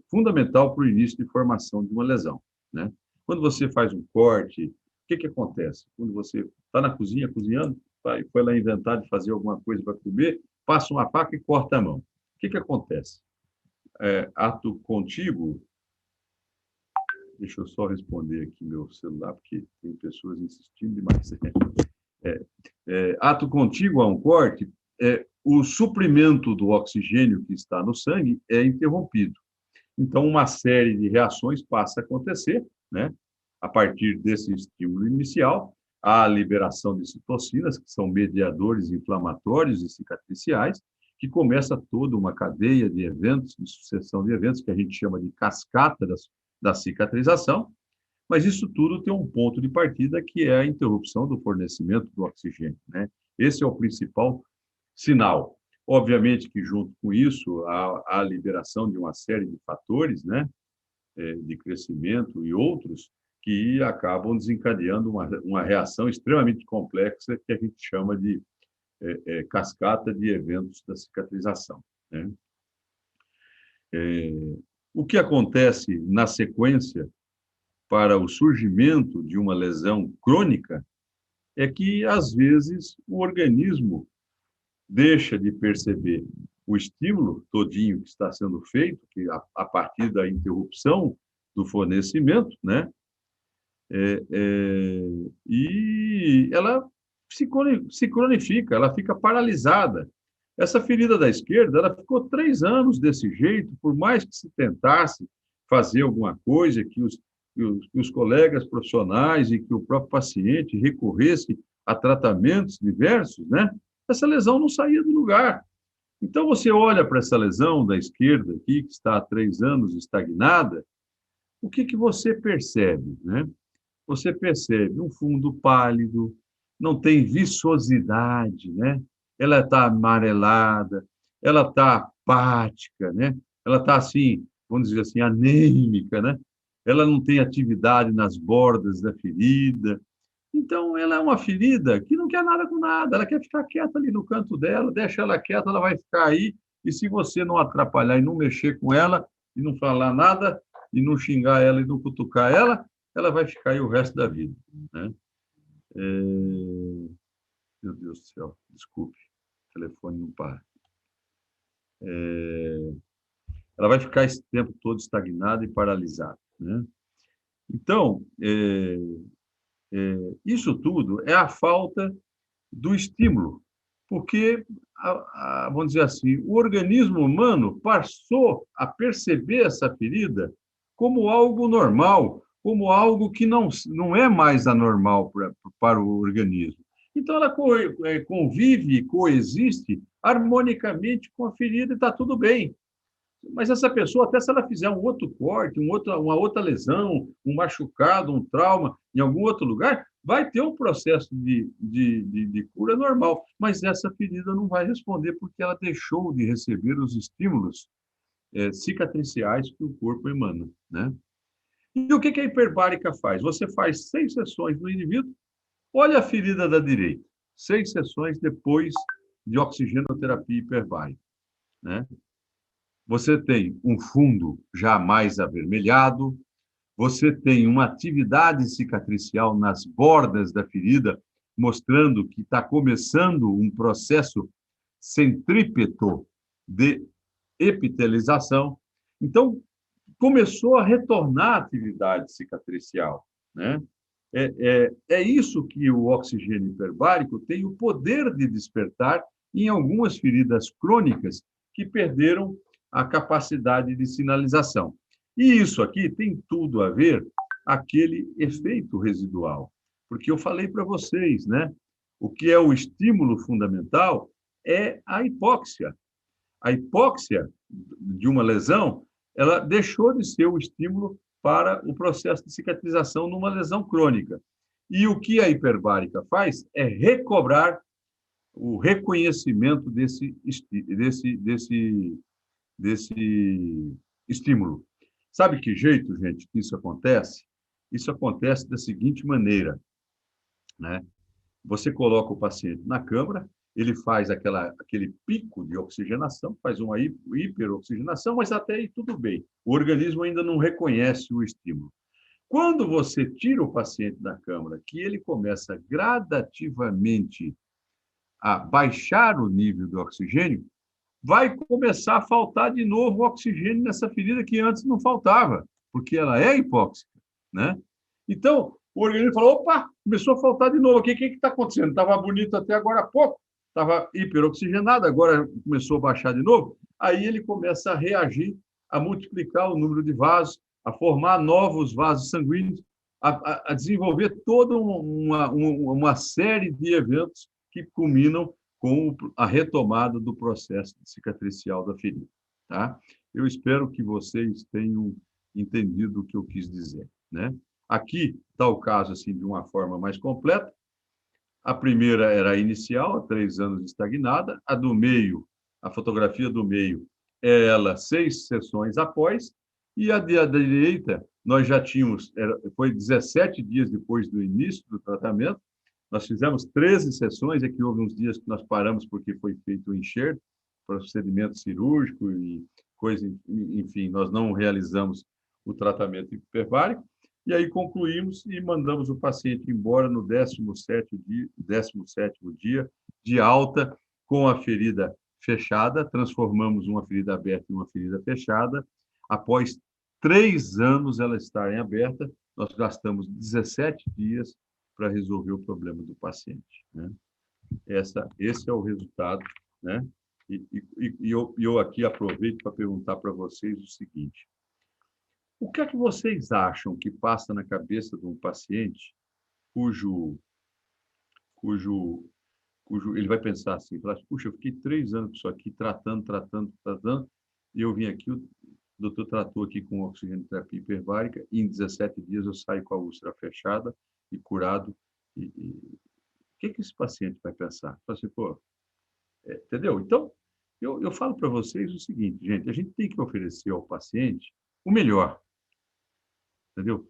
fundamental para o início de formação de uma lesão, né? Quando você faz um corte, o que acontece? Quando você está na cozinha cozinhando, foi lá inventar de fazer alguma coisa para comer, passa uma faca e corta a mão. O que acontece? Ato contíguo. Deixa eu só responder aqui meu celular, porque tem pessoas insistindo demais. Ato contíguo a um corte, o suprimento do oxigênio que está no sangue é interrompido. Então, uma série de reações passa a acontecer, né? A partir desse estímulo inicial, a liberação de citocinas, que são mediadores inflamatórios e cicatriciais, que começa toda uma cadeia de eventos, de sucessão de eventos, que a gente chama de cascata da cicatrização, mas isso tudo tem um ponto de partida, que é a interrupção do fornecimento do oxigênio, né? Esse é o principal sinal. Obviamente que, junto com isso, há a liberação de uma série de fatores, né, de crescimento e outros, que acabam desencadeando uma reação extremamente complexa, que a gente chama de cascata de eventos da cicatrização, né? O que acontece na sequência para o surgimento de uma lesão crônica é que, às vezes, o organismo deixa de perceber o estímulo todinho que está sendo feito, que a partir da interrupção do fornecimento, né? E ela se cronifica, ela fica paralisada. Essa ferida da esquerda, ela ficou 3 anos desse jeito, por mais que se tentasse fazer alguma coisa, que os colegas profissionais e que o próprio paciente recorresse a tratamentos diversos, né? Essa lesão não saía do lugar. Então, você olha para essa lesão da esquerda aqui, que está há 3 anos estagnada, o que você percebe, né? Você percebe um fundo pálido, não tem viçosidade, né? Ela está amarelada, ela está apática, né? Ela está assim, vamos dizer assim, anêmica, né? Ela não tem atividade nas bordas da ferida. Então, ela é uma ferida que não quer nada com nada, ela quer ficar quieta ali no canto dela, deixa ela quieta, ela vai ficar aí, e se você não atrapalhar e não mexer com ela, e não falar nada, e não xingar ela e não cutucar ela, ela vai ficar aí o resto da vida, né? Meu Deus do céu, desculpe, o telefone não para. Ela vai ficar esse tempo todo estagnada e paralisada, né? Então, isso tudo é a falta do estímulo, porque, vamos dizer assim, o organismo humano passou a perceber essa ferida como algo normal, como algo que não é mais anormal para o organismo. Então, ela convive e coexiste harmonicamente com a ferida e está tudo bem. Mas essa pessoa, até se ela fizer um outro corte, uma outra lesão, um machucado, um trauma em algum outro lugar, vai ter um processo de cura normal. Mas essa ferida não vai responder porque ela deixou de receber os estímulos cicatriciais que o corpo emana, né? E o que a hiperbárica faz? Você faz 6 sessões no indivíduo, olha a ferida da direita, 6 sessões depois de oxigenoterapia hiperbárica, né? Você tem um fundo já mais avermelhado, você tem uma atividade cicatricial nas bordas da ferida, mostrando que está começando um processo centrípeto de epitelização. Então, começou a retornar a atividade cicatricial, né? É isso que o oxigênio hiperbárico tem o poder de despertar em algumas feridas crônicas que perderam a capacidade de sinalização. E isso aqui tem tudo a ver aquele efeito residual, porque eu falei para vocês, né? O que é o estímulo fundamental é a hipóxia. A hipóxia de uma lesão, ela deixou de ser o estímulo para o processo de cicatrização numa lesão crônica. E o que a hiperbárica faz é recobrar o reconhecimento desse estímulo. Sabe que jeito, gente, que isso acontece? Isso acontece da seguinte maneira, né? Você coloca o paciente na câmara, ele faz aquele pico de oxigenação, faz uma hiperoxigenação, mas até aí tudo bem. O organismo ainda não reconhece o estímulo. Quando você tira o paciente da câmara, que ele começa gradativamente a baixar o nível do oxigênio, vai começar a faltar de novo oxigênio nessa ferida que antes não faltava, porque ela é hipóxica, né? Então, o organismo falou, opa, começou a faltar de novo. O que está acontecendo? Estava bonito até agora há pouco, estava hiperoxigenado, agora começou a baixar de novo. Aí ele começa a reagir, a multiplicar o número de vasos, a formar novos vasos sanguíneos, a desenvolver toda uma série de eventos que culminam com a retomada do processo cicatricial da ferida. Tá? Eu espero que vocês tenham entendido o que eu quis dizer, né? Aqui está o caso assim de uma forma mais completa. A primeira era a inicial, há 3 anos estagnada. A do meio, a fotografia do meio, é ela 6 sessões após. E a da direita, nós já tínhamos, foi 17 dias depois do início do tratamento. Nós fizemos 13 sessões, é que houve uns dias que nós paramos porque foi feito o enxerto, procedimento cirúrgico e coisa, enfim, nós não realizamos o tratamento hiperbárico. E aí concluímos e mandamos o paciente embora no 17º dia de alta, com a ferida fechada, transformamos uma ferida aberta em uma ferida fechada. Após 3 anos ela estar em aberta, nós gastamos 17 dias para resolver o problema do paciente, né? Esse é o resultado, né? Eu aqui aproveito para perguntar para vocês o seguinte: o que é que vocês acham que passa na cabeça de um paciente cujo ele vai pensar assim, puxa, eu fiquei 3 anos com isso aqui, tratando, e eu vim aqui, o doutor tratou aqui com oxigenoterapia hiperbárica, e em 17 dias eu saio com a úlcera fechada e curado. O que esse paciente vai pensar? Assim, pô, entendeu? Então, eu falo para vocês o seguinte, gente, a gente tem que oferecer ao paciente o melhor, entendeu?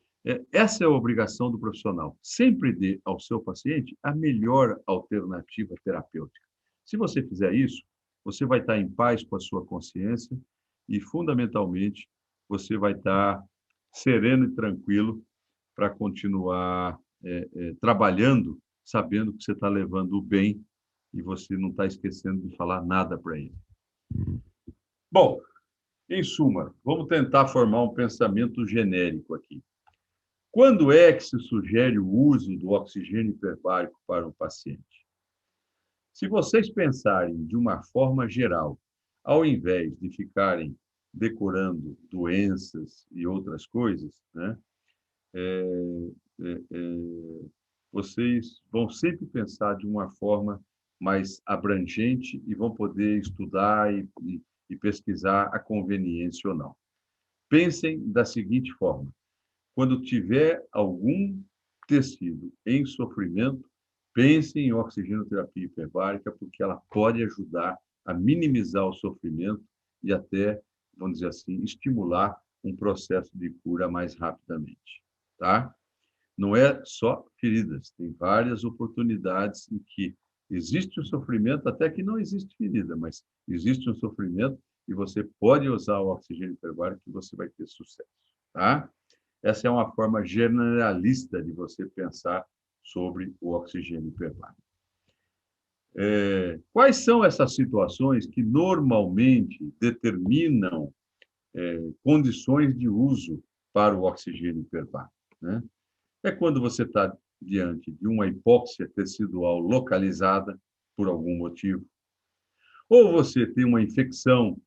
Essa é a obrigação do profissional. Sempre dê ao seu paciente a melhor alternativa terapêutica. Se você fizer isso, você vai estar em paz com a sua consciência e, fundamentalmente, você vai estar sereno e tranquilo para continuar trabalhando, sabendo que você está levando o bem e você não está esquecendo de falar nada para ele. Bom, em suma, vamos tentar formar um pensamento genérico aqui. Quando é que se sugere o uso do oxigênio hiperbárico para o paciente? Se vocês pensarem de uma forma geral, ao invés de ficarem decorando doenças e outras coisas, né, vocês vão sempre pensar de uma forma mais abrangente e vão poder estudar e pesquisar a conveniência ou não. Pensem da seguinte forma: quando tiver algum tecido em sofrimento, pensem em oxigenoterapia hiperbárica, porque ela pode ajudar a minimizar o sofrimento e até, vamos dizer assim, estimular um processo de cura mais rapidamente, tá? Não é só feridas, tem várias oportunidades em que existe um sofrimento, até que não existe ferida, mas existe um sofrimento e você pode usar o oxigênio hiperbárico que você vai ter sucesso, tá? Essa é uma forma generalista de você pensar sobre o oxigênio hiperbárico. Quais são essas situações que normalmente determinam condições de uso para o oxigênio hiperbárico, né? É quando você está diante de uma hipóxia tecidual localizada por algum motivo, ou você tem uma infecção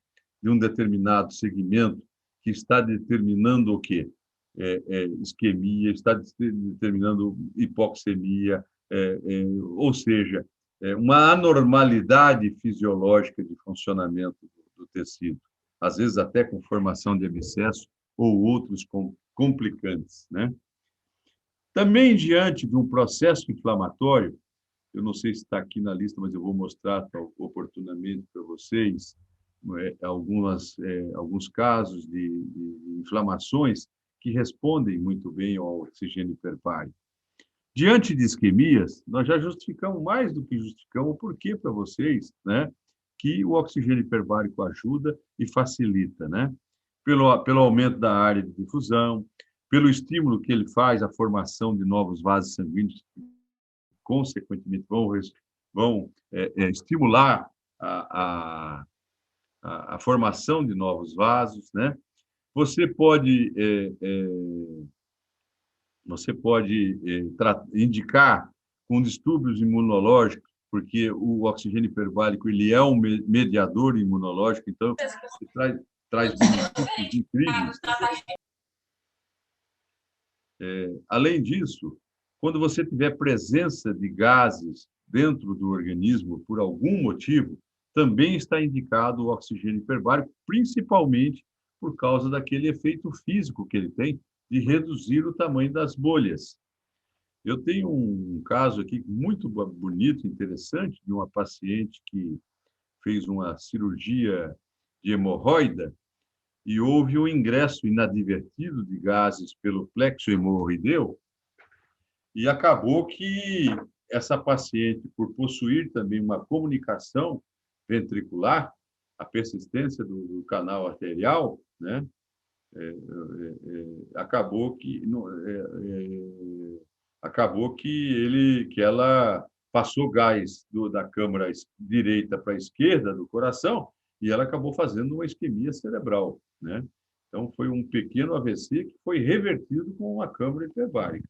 de um determinado segmento que está determinando o quê? Isquemia, está determinando hipoxemia, ou seja, uma anormalidade fisiológica de funcionamento do tecido, às vezes até com formação de abscesso ou outros complicantes, né? Também diante de um processo inflamatório, eu não sei se está aqui na lista, mas eu vou mostrar oportunamente para vocês alguns casos de inflamações que respondem muito bem ao oxigênio hiperbárico. Diante de isquemias, nós já justificamos mais do que justificamos o porquê para vocês, né? Que o oxigênio hiperbárico ajuda e facilita, né? Pelo aumento da área de difusão, pelo estímulo que ele faz à formação de novos vasos sanguíneos, consequentemente vão estimular a formação de novos vasos, né? Você pode indicar com distúrbios imunológicos, porque o oxigênio hiperbárico ele é um mediador imunológico, então traz benefícios incríveis. Além disso, quando você tiver presença de gases dentro do organismo por algum motivo, também está indicado o oxigênio hiperbárico, principalmente por causa daquele efeito físico que ele tem de reduzir o tamanho das bolhas. Eu tenho um caso aqui muito bonito, interessante, de uma paciente que fez uma cirurgia de hemorroida e houve um ingresso inadvertido de gases pelo plexo hemorroideu e acabou que essa paciente, por possuir também uma comunicação ventricular, a persistência do canal arterial, né, acabou que ela passou gás da câmara direita para a esquerda do coração e ela acabou fazendo uma isquemia cerebral, né? Então foi um pequeno AVC que foi revertido com uma câmara hiperbárica.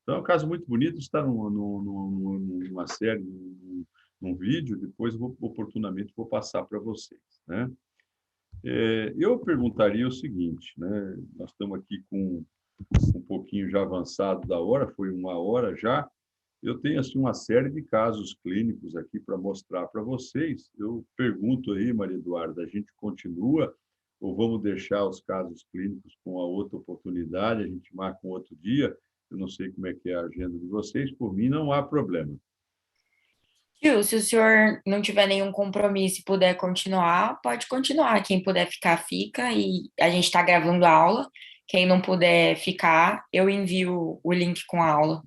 Então é um caso muito bonito, está numa série, num vídeo, depois oportunamente vou passar para vocês, né? Eu perguntaria o seguinte, né? Nós estamos aqui com um pouquinho já avançado da hora, foi 1 hora já. Eu tenho assim uma série de casos clínicos aqui para mostrar para vocês. Eu pergunto aí, Maria Eduarda, a gente continua ou vamos deixar os casos clínicos com a outra oportunidade? A gente marca um outro dia. Eu não sei como é que é a agenda de vocês. Por mim, não há problema. Tio, se o senhor não tiver nenhum compromisso e puder continuar, pode continuar. Quem puder ficar, fica. E a gente está gravando a aula. Quem não puder ficar, eu envio o link com a aula.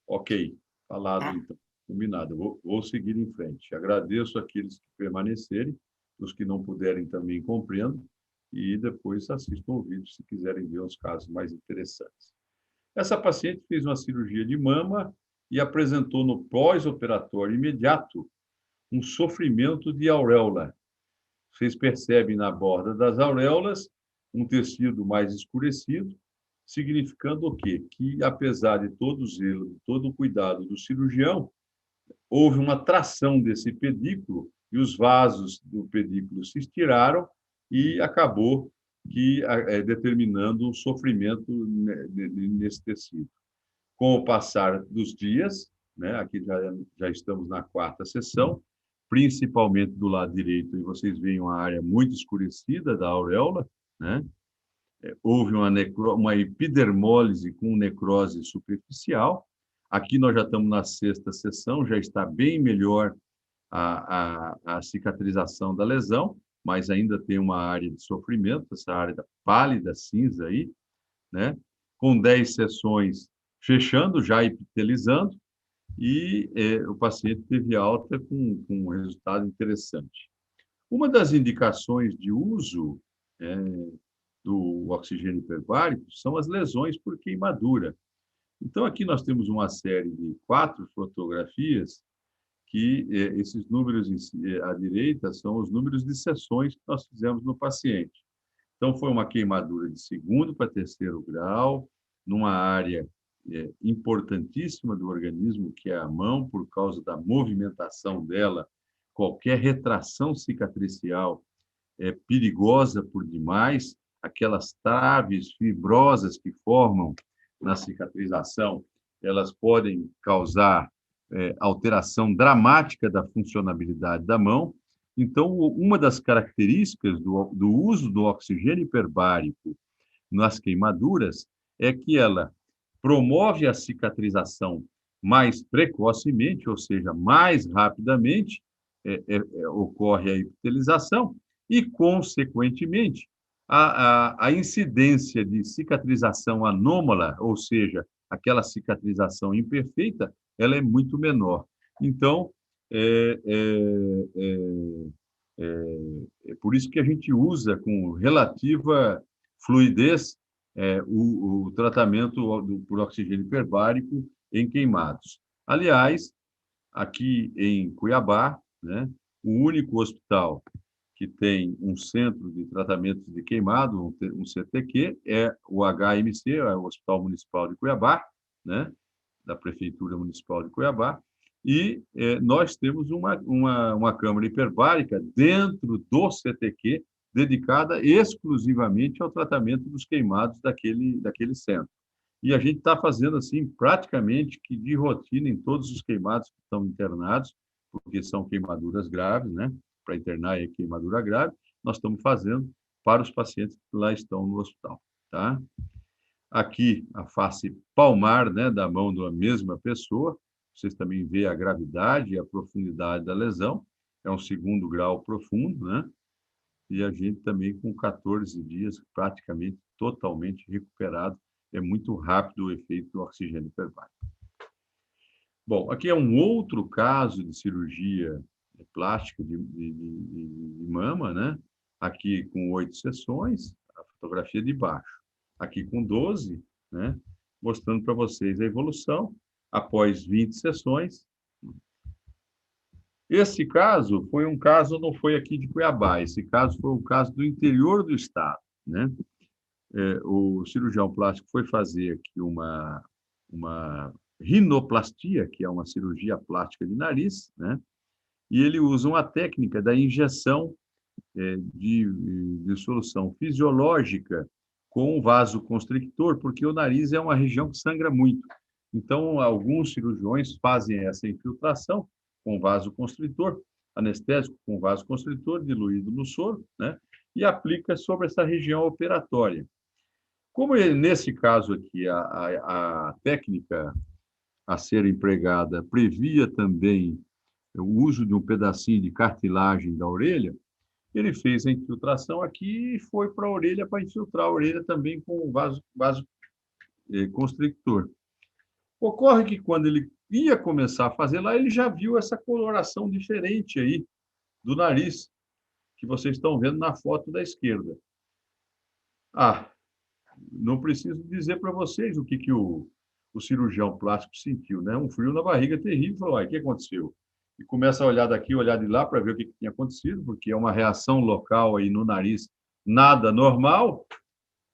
Ok, falado Tá? então, combinado. Vou seguir em frente. Agradeço aqueles que permanecerem, os que não puderem também compreendo, e depois assistam o vídeo se quiserem ver os casos mais interessantes. Essa paciente fez uma cirurgia de mama e apresentou no pós-operatório imediato um sofrimento de auréola. Vocês percebem na borda das auréolas um tecido mais escurecido, significando o quê? Que, apesar de todo o zelo, de todo o cuidado do cirurgião, houve uma tração desse pedículo e os vasos do pedículo se estiraram e acabou determinando um sofrimento nesse tecido. Com o passar dos dias, né, aqui já estamos na 4ª sessão, principalmente do lado direito, e vocês veem uma área muito escurecida da auréola, né? Houve uma epidermólise com necrose superficial. Aqui nós já estamos na 6ª sessão, já está bem melhor a cicatrização da lesão, mas ainda tem uma área de sofrimento, essa área da pálida cinza aí, né? Com 10 sessões fechando, já epitelizando, e o paciente teve alta com um resultado interessante. Uma das indicações de uso do oxigênio hiperbárico são as lesões por queimadura. Então, aqui nós temos uma série de 4 fotografias que esses números à direita são os números de sessões que nós fizemos no paciente. Então, foi uma queimadura de 2º para 3º grau, numa área importantíssima do organismo, que é a mão, por causa da movimentação dela. Qualquer retração cicatricial é perigosa por demais. Aquelas traves fibrosas que formam na cicatrização, elas podem causar alteração dramática da funcionabilidade da mão. Então, uma das características do uso do oxigênio hiperbárico nas queimaduras é que ela promove a cicatrização mais precocemente, ou seja, mais rapidamente, ocorre a epitelização e, consequentemente, a incidência de cicatrização anômala, ou seja, aquela cicatrização imperfeita, ela é muito menor. Então, é por isso que a gente usa com relativa fluidez o tratamento por oxigênio hiperbárico em queimados. Aliás, aqui em Cuiabá, né, o único hospital que tem um centro de tratamento de queimado, um CTQ, é o HMC, é o Hospital Municipal de Cuiabá, né, da Prefeitura Municipal de Cuiabá, e nós temos uma câmara hiperbárica dentro do CTQ, dedicada exclusivamente ao tratamento dos queimados daquele centro. E a gente está fazendo assim praticamente que de rotina em todos os queimados que estão internados, porque são queimaduras graves, né? Para internar é queimadura grave, nós estamos fazendo para os pacientes que lá estão no hospital, tá? Aqui a face palmar, né, da mão da mesma pessoa, vocês também veem a gravidade e a profundidade da lesão, é um 2º grau profundo, né? E a gente também com 14 dias praticamente totalmente recuperado, é muito rápido o efeito do oxigênio hiperbárico. Bom, aqui é um outro caso de cirurgia plástica de mama, né? Aqui com 8 sessões, a fotografia de baixo. Aqui com 12, né? Mostrando para vocês a evolução após 20 sessões. Esse caso foi um caso, não foi aqui de Cuiabá, esse caso foi um caso do interior do estado, né? O cirurgião plástico foi fazer aqui uma rinoplastia, que é uma cirurgia plástica de nariz, né? E ele usa uma técnica da injeção de solução fisiológica com vasoconstrictor, porque o nariz é uma região que sangra muito. Então, alguns cirurgiões fazem essa infiltração com vasoconstritor, anestésico com vasoconstritor diluído no soro, né? E aplica sobre essa região operatória. Como nesse caso aqui, a técnica a ser empregada previa também o uso de um pedacinho de cartilagem da orelha, ele fez a infiltração aqui e foi para a orelha para infiltrar a orelha também com o vasoconstrictor. Ocorre que quando ele ia começar a fazer lá, ele já viu essa coloração diferente aí do nariz, que vocês estão vendo na foto da esquerda. Não preciso dizer para vocês o que o cirurgião plástico sentiu, né? Um frio na barriga terrível, falou, o que aconteceu? E começa a olhar daqui, olhar de lá para ver o que tinha acontecido, porque é uma reação local aí no nariz, nada normal,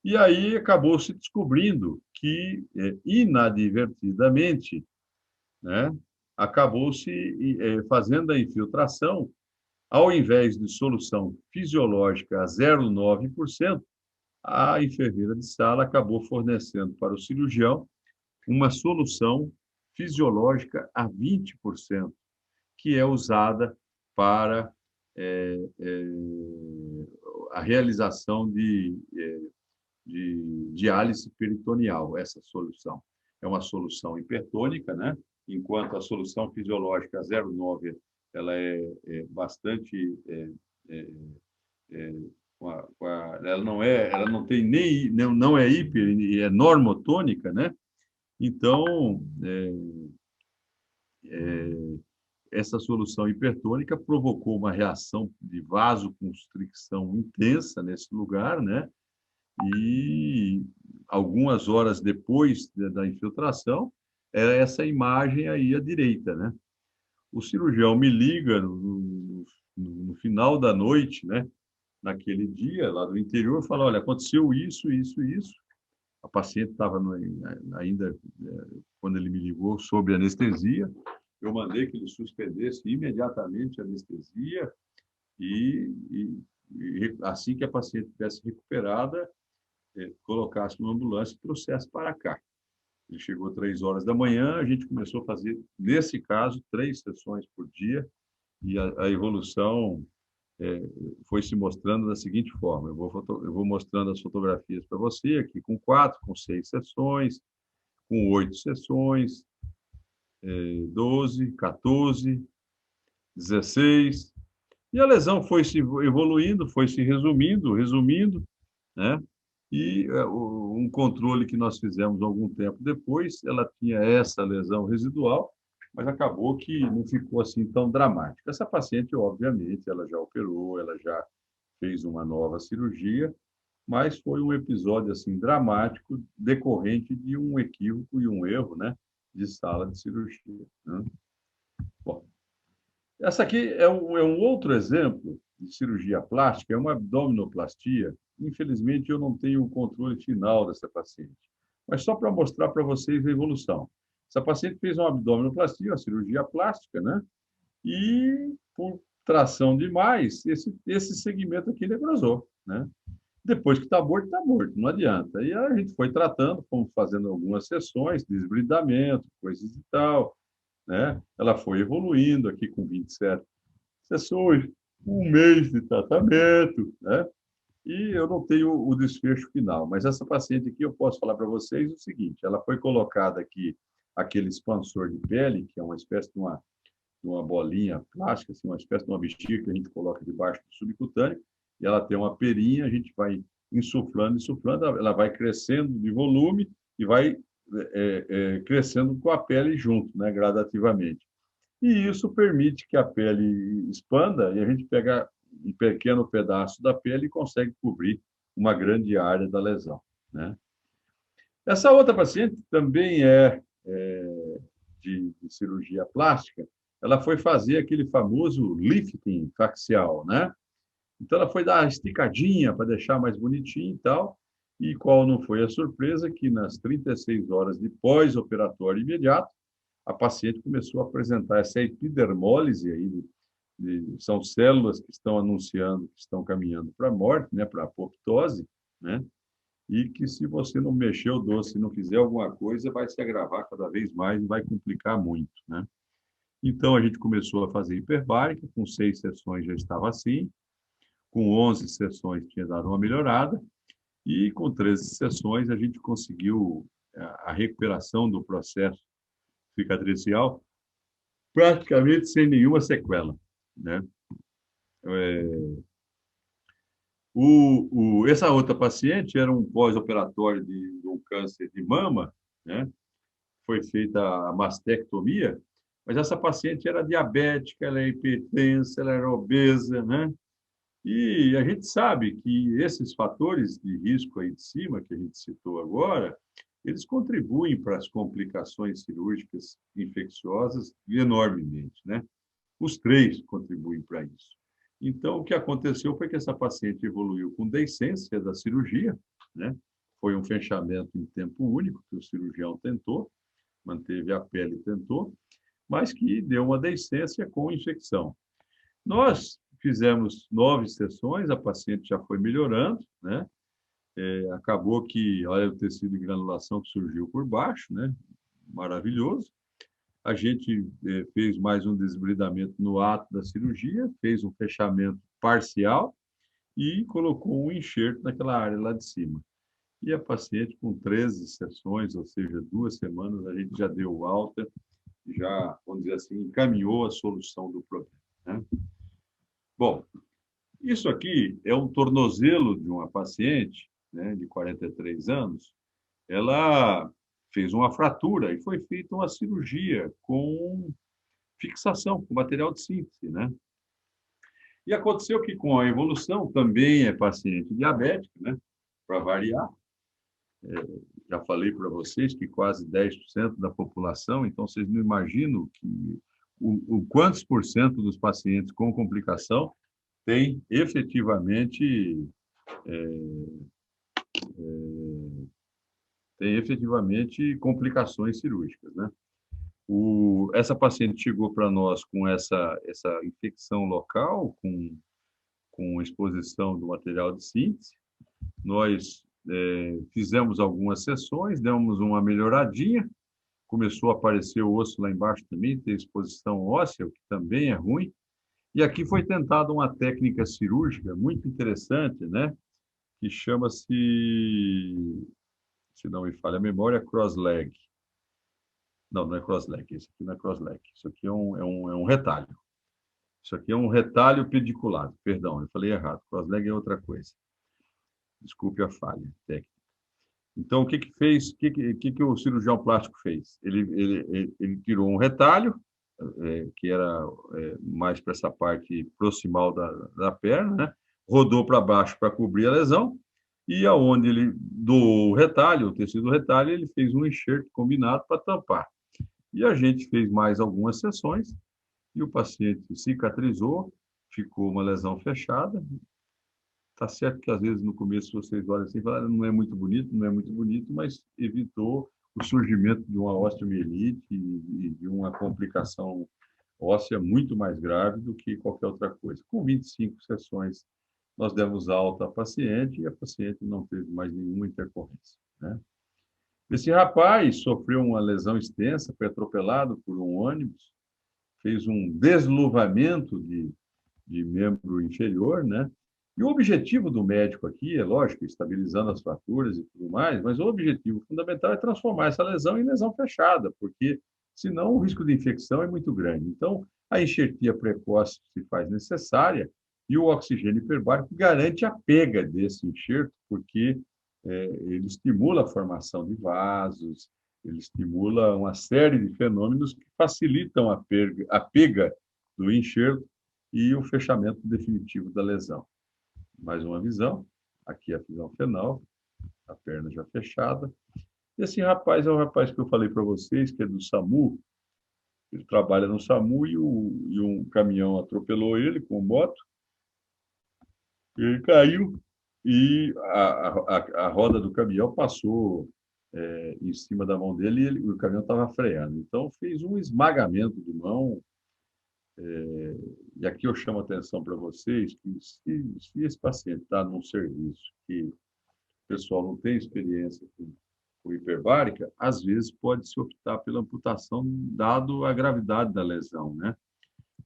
e aí acabou se descobrindo que, inadvertidamente, né, acabou-se fazendo a infiltração, ao invés de solução fisiológica a 0,9%, a enfermeira de sala acabou fornecendo para o cirurgião uma solução fisiológica a 20%, que é usada para a realização de diálise peritoneal, essa solução. É uma solução hipertônica, né? Enquanto a solução fisiológica 0,9 ela é bastante... ela não tem nem... não é hiper, é normotônica, né? Então, essa solução hipertônica provocou uma reação de vasoconstricção intensa nesse lugar, né? E algumas horas depois da infiltração, era essa imagem aí à direita, né? O cirurgião me liga no final da noite, né? Naquele dia, lá do interior, fala, olha, aconteceu isso, isso, isso. A paciente estava ainda, quando ele me ligou, sob anestesia. Eu mandei que ele suspendesse imediatamente a anestesia e assim que a paciente estivesse recuperada, colocasse uma ambulância e trouxesse para cá. Ele chegou 3 horas da manhã, a gente começou a fazer, nesse caso, 3 sessões por dia, e a evolução foi se mostrando da seguinte forma. Eu vou mostrando as fotografias para você, aqui com 4, com 6 sessões, com 8 sessões, 12, 14, 16, e a lesão foi se evoluindo, foi se resumindo, né? E um controle que nós fizemos algum tempo depois, ela tinha essa lesão residual, mas acabou que não ficou assim tão dramática. Essa paciente, obviamente, ela já operou, ela já fez uma nova cirurgia, mas foi um episódio assim dramático decorrente de um equívoco e um erro, né, de sala de cirurgia, né? Bom, essa aqui é um outro exemplo de cirurgia plástica, é uma abdominoplastia. Infelizmente, eu não tenho o controle final dessa paciente, mas só para mostrar para vocês a evolução. Essa paciente fez uma abdominoplastia, uma cirurgia plástica, né? E, por tração demais, esse segmento aqui necrosou, né? Depois que está morto, não adianta. E a gente foi tratando, fomos fazendo algumas sessões, desbridamento, coisas e tal, né? Ela foi evoluindo aqui com 27 sessões, 1 mês de tratamento, né? E eu não tenho o desfecho final, mas essa paciente aqui eu posso falar para vocês o seguinte, ela foi colocada aqui aquele expansor de pele, que é uma espécie de uma bolinha plástica, assim, uma espécie de uma bexiga que a gente coloca debaixo do subcutâneo, e ela tem uma perinha, a gente vai insuflando, ela vai crescendo de volume e vai crescendo com a pele junto, né, gradativamente. E isso permite que a pele expanda e a gente pega um pequeno pedaço da pele e consegue cobrir uma grande área da lesão, né? Essa outra paciente também de cirurgia plástica, ela foi fazer aquele famoso lifting facial, né? Então, ela foi dar uma esticadinha para deixar mais bonitinho e tal, e qual não foi a surpresa que nas 36 horas de pós-operatório imediato, a paciente começou a apresentar essa epidermólise aí, são células que estão anunciando que estão caminhando para a morte, né, para a apoptose, né? E que se você não mexer o doce, não fizer alguma coisa, vai se agravar cada vez mais e vai complicar muito, né? Então, a gente começou a fazer hiperbárica, com 6 sessões já estava assim, com 11 sessões tinha dado uma melhorada, e com 13 sessões a gente conseguiu a recuperação do processo cicatricial praticamente sem nenhuma sequela, né? Essa outra paciente era um pós-operatório de um câncer de mama, né? Foi feita a mastectomia, mas essa paciente era diabética, ela é hipertensa, ela era obesa, né? E a gente sabe que esses fatores de risco aí de cima, que a gente citou agora, eles contribuem para as complicações cirúrgicas infecciosas enormemente, né? Os 3 contribuem para isso. Então, o que aconteceu foi que essa paciente evoluiu com deiscência da cirurgia, né? Foi um fechamento em tempo único que o cirurgião tentou, manteve a pele e tentou, mas que deu uma deiscência com infecção. Nós fizemos 9 sessões, a paciente já foi melhorando, né? Acabou que, olha o tecido de granulação que surgiu por baixo, né? Maravilhoso. A gente fez mais um desbridamento no ato da cirurgia, fez um fechamento parcial e colocou um enxerto naquela área lá de cima. E a paciente, com 13 sessões, ou seja, 2 semanas, a gente já deu alta, já, vamos dizer assim, encaminhou a solução do problema, né? Bom, isso aqui é um tornozelo de uma paciente, né, de 43 anos. Ela fez uma fratura e foi feita uma cirurgia com fixação, com material de síntese, né? E aconteceu que, com a evolução, também é paciente diabética, né? Para variar. Já falei para vocês que quase 10% da população, então vocês não imaginam que o quantos por cento dos pacientes com complicação tem efetivamente complicações cirúrgicas, né? Essa paciente chegou para nós com essa infecção local, com exposição do material de síntese. Nós fizemos algumas sessões, demos uma melhoradinha, começou a aparecer o osso lá embaixo também, tem exposição óssea, o que também é ruim. E aqui foi tentada uma técnica cirúrgica muito interessante, né? Que chama-se, se não me falha a memória, cross-leg. Não, não é cross-leg, isso aqui não é cross-leg, isso aqui é um retalho. Isso aqui é um retalho pediculado, perdão, eu falei errado, cross-leg é outra coisa. Desculpe a falha técnica. Então, o que fez? O que o cirurgião plástico fez? Ele tirou um retalho, que era mais para essa parte proximal da perna, né? Rodou para baixo para cobrir a lesão, e aonde ele doou o retalho, o tecido do retalho, ele fez um enxerto combinado para tampar. E a gente fez mais algumas sessões, e o paciente cicatrizou, ficou uma lesão fechada. Tá certo que às vezes no começo vocês olham assim e falam, não é muito bonito, não é muito bonito, mas evitou o surgimento de uma osteomielite e de uma complicação óssea muito mais grave do que qualquer outra coisa. Com 25 sessões, nós demos alta à paciente e a paciente não teve mais nenhuma intercorrência, né? Esse rapaz sofreu uma lesão extensa, foi atropelado por um ônibus, fez um desluvamento de membro inferior, né? E o objetivo do médico aqui é, lógico, estabilizando as fraturas e tudo mais, mas o objetivo fundamental é transformar essa lesão em lesão fechada, porque senão o risco de infecção é muito grande. Então, a enxertia precoce se faz necessária e o oxigênio hiperbárico garante a pega desse enxerto, porque ele estimula a formação de vasos, ele estimula uma série de fenômenos que facilitam a pega do enxerto e o fechamento definitivo da lesão. Mais uma visão, aqui a visão final, a perna já fechada. Esse rapaz é o rapaz que eu falei para vocês, que é do SAMU, ele trabalha no SAMU e um caminhão atropelou ele com moto, ele caiu e a roda do caminhão passou em cima da mão dele e o caminhão estava freando. Então, fez um esmagamento de mão. E aqui eu chamo a atenção para vocês que se esse paciente está num serviço que o pessoal não tem experiência com hiperbárica, às vezes pode-se optar pela amputação, dado a gravidade da lesão, né?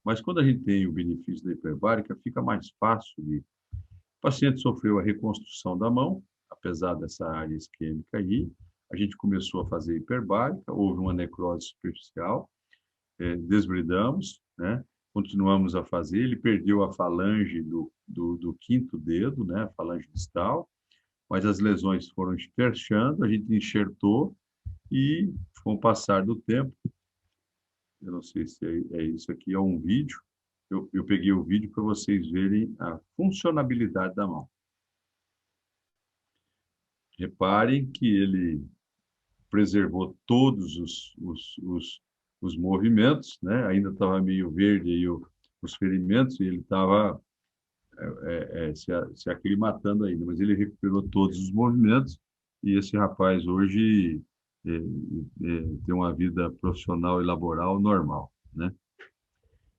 Mas quando a gente tem o benefício da hiperbárica, fica mais fácil de... O paciente sofreu a reconstrução da mão, apesar dessa área isquêmica aí, a gente começou a fazer hiperbárica, houve uma necrose superficial, desbridamos, né? Continuamos a fazer, ele perdeu a falange do quinto dedo, né? A falange distal, mas as lesões foram fechando, a gente enxertou e, com o passar do tempo, eu não sei se é isso aqui, é um vídeo, eu peguei o vídeo para vocês verem a funcionabilidade da mão. Reparem que ele preservou todos os movimentos, né? Ainda estava meio verde aí os ferimentos, e ele estava se aclimatando ainda, mas ele recuperou todos os movimentos, e esse rapaz hoje tem uma vida profissional e laboral normal, né?